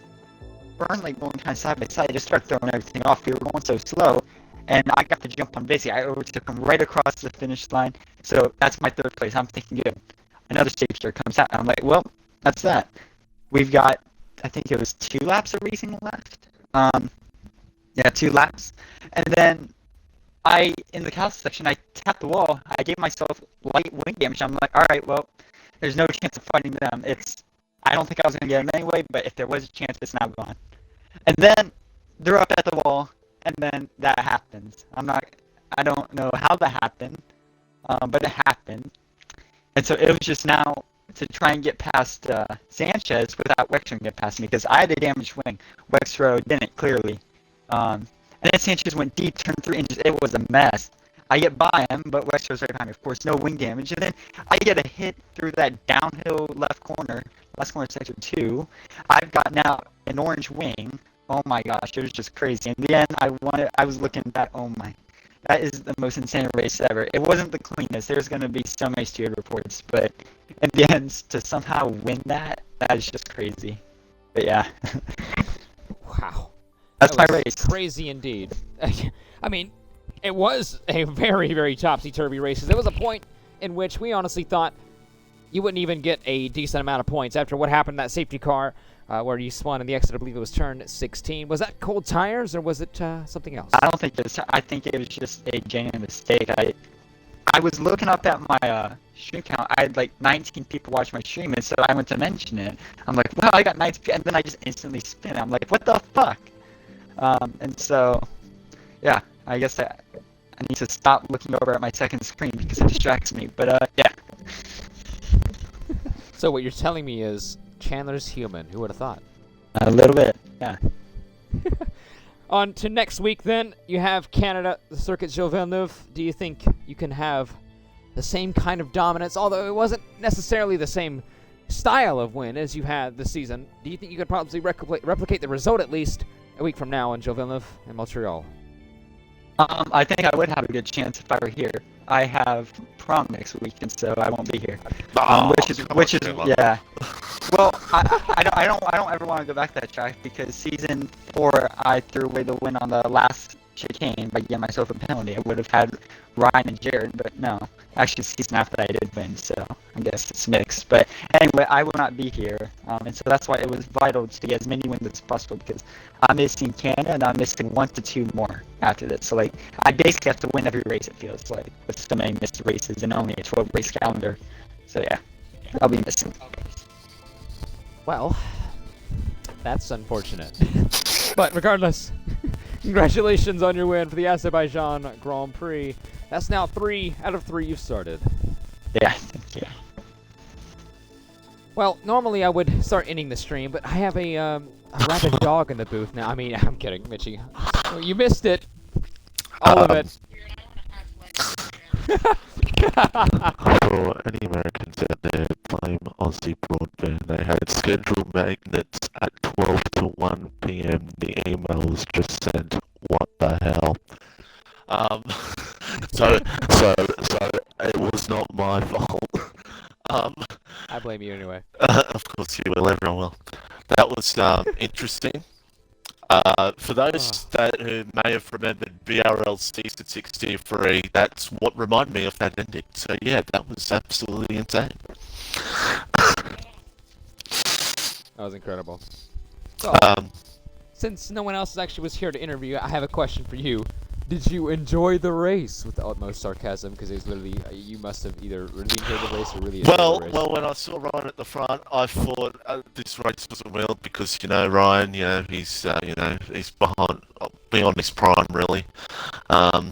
Burn like going kind of side by side, I just started throwing everything off. We were going so slow, and I got the jump on Busy. I overtook him right across the finish line. So that's my third place. I'm thinking, good. Another safety car comes out, and I'm like, well, that's that. We've got, I think it was 2 laps of racing left. Yeah, 2 laps. And then in the cow section, I tapped the wall. I gave myself light wing damage. I'm like, all right, well, there's no chance of fighting them. I don't think I was gonna get them anyway, but if there was a chance, it's now gone. And then they're up at the wall, and then that happens. I don't know how that happened, but it happened. And so it was just now to try and get past Sanchez without Wexler get past me, because I had a damaged wing. Wexler didn't, clearly. And then Sanchez went deep, turned through, and it was a mess. I get by him, but Wexler's right behind me. Of course, no wing damage. And then I get a hit through that downhill last corner sector 2. I've got now an orange wing. Oh my gosh, it was just crazy. In the end, I was looking back, oh my, that is the most insane race ever. It wasn't the cleanest. There's going to be so many steward reports, but in the end, to somehow win that is just crazy. But yeah. Wow. That's my race. Crazy indeed. I mean, it was a very, very topsy-turvy race. There was a point in which we honestly thought you wouldn't even get a decent amount of points after what happened in that safety car where you spun in the exit. I believe it was turn 16. Was that cold tires or was it something else? I don't think it was. I think it was just a genuine mistake. I was looking up at my stream count. I had like 19 people watch my stream, and so I went to mention it. I'm like, wow, I got 19, and then I just instantly spin. I'm like, what the fuck? And so, yeah, I guess I need to stop looking over at my second screen because it distracts me. But yeah. So what you're telling me is Chandler's human. Who would have thought? A little bit, yeah. On to next week, then. You have Canada, the Circuit Gilles Villeneuve. Do you think you can have the same kind of dominance, although it wasn't necessarily the same style of win as you had this season? Do you think you could probably replicate the result at least a week from now in Gilles Villeneuve in Montreal? I think I would have a good chance if I were here. I have prom next week, and so I won't be here. Which is yeah. Well, I don't ever want to go back to that track because season 4 I threw away the win on the last chicane by getting myself a penalty. I would have had Ryan and Jared, but no. Actually, the season after that I did win, so I guess it's mixed. But anyway, I will not be here, and so that's why it was vital to get as many wins as possible because I'm missing Canada and I'm missing 1 to 2 more after this. So like, I basically have to win every race. It feels like with so many missed races and only a 12 race calendar. So yeah, I'll be missing. Well, that's unfortunate. But regardless, congratulations on your win for the Azerbaijan Grand Prix. That's now 3 out of 3 you've started. Yeah, thank you. Well, normally I would start ending the stream, but I have a rabid dog in the booth now. I mean, I'm kidding, Mitchie. You missed it. All of it. For any Americans out there playing Aussie broadband, they had scheduled magnets at 12 to 1 p.m. The email was just sent. What the hell? So it was not my fault. I blame you anyway. Of course you will, everyone will. That was interesting. For those who may have remembered BRL Season 63, that's what reminded me of that ending. So yeah, that was absolutely insane. That was incredible. So, since no one else actually was here to interview, I have a question for you. Did you enjoy the race? With the utmost sarcasm, because it was literally, you must have either really enjoyed the race or really enjoyed the race. Well, when I saw Ryan at the front, I thought this race wasn't real because, Ryan, he's beyond his prime, really. I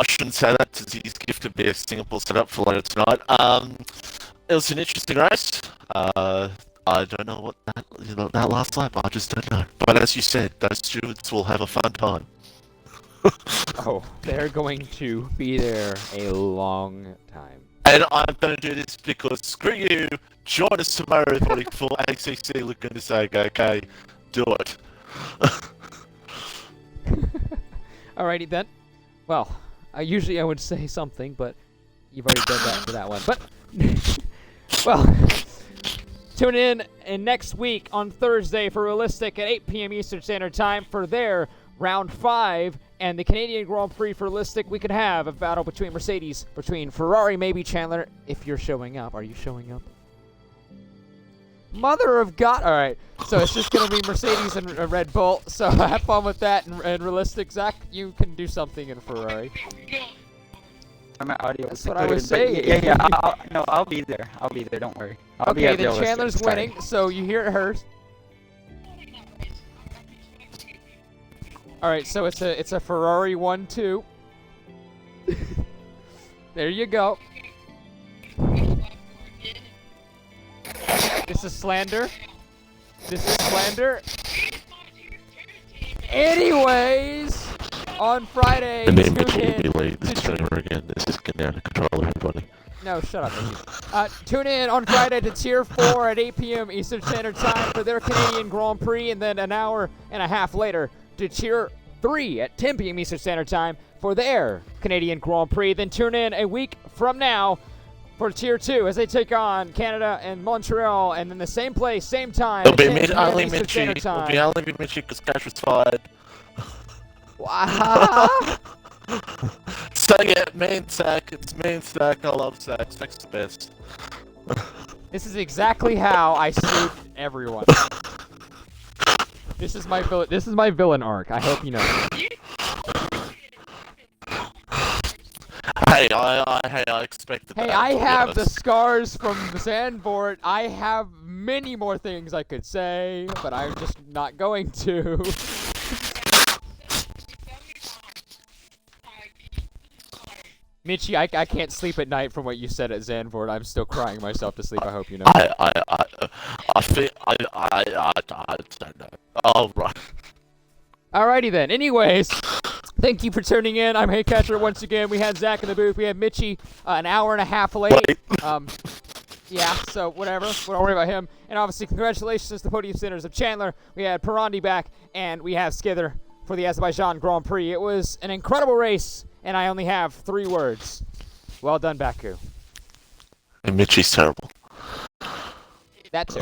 shouldn't say that because he's gifted me a Singapore setup for later tonight. It was an interesting race. I don't know what that last lap, I just don't know. But as you said, those stewards will have a fun time. Oh, they're going to be there a long time. And I'm going to do this because, screw you, join us tomorrow, everybody, for ACC. We're going to say, okay, do it. Alrighty then. Well, usually I would say something, but you've already done that for that one. But, well, tune in next week on Thursday for Realistic at 8 p.m. Eastern Standard Time for their Round 5 and the Canadian Grand Prix for Realistic. We could have a battle between between Ferrari, maybe Chandler, if you're showing up. Are you showing up? Mother of God! All right, so it's just gonna be Mercedes and Red Bull. So have fun with that. And realistic, Zach, you can do something in Ferrari. My audio That's was what I was saying. Yeah. I'll be there. I'll be there. Don't worry. I'll be Okay, at then realistic. Chandler's Sorry. winning, so you hear it hers. All right, so it's a Ferrari 1-2. There you go. This is slander. This is slander. Anyways, on Friday, And then tune Mitchell will in be late to- this streamer again. This is getting out of control, everybody. No, shut up, Mickey. Tune in on Friday to Tier 4 at 8 p.m. Eastern Standard Time for their Canadian Grand Prix, and then an hour and a half later to Tier 3 at 10 p.m. Eastern Standard Time for their Canadian Grand Prix. Then tune in a week from now for Tier 2 as they take on Canada and Montreal, and then the same place, same time, It'll at be 10 p.m. only Eastern Standard Mitchie. It'll Time. be only Mitchie because Cash was fired. Wow. So yeah, main Zach. It's main Zach. I love Zach. Zach's the best. This is exactly how I sleep everyone. This is my villain arc. I hope you know. Hey, I expected that. Hey, I to be have the honest. scars from the sandboard. I have many more things I could say, but I'm just not going to. Michi, I can't sleep at night from what you said at Zandvoort. I'm still crying myself to sleep. I hope you know. I feel, I don't know. All right. Alrighty then. Anyways, thank you for tuning in. I'm Haycatcher once again. We had Zach in the booth. We had Mitchie an hour and a half late. Wait. Yeah, so whatever. We don't worry about him. And obviously, congratulations to the podium sinners of Chandler. We had Parandi back, and we have Skither for the Azerbaijan Grand Prix. It was an incredible race, and I only have 3 words. Well done, Baku. And Mitchie's terrible. That too.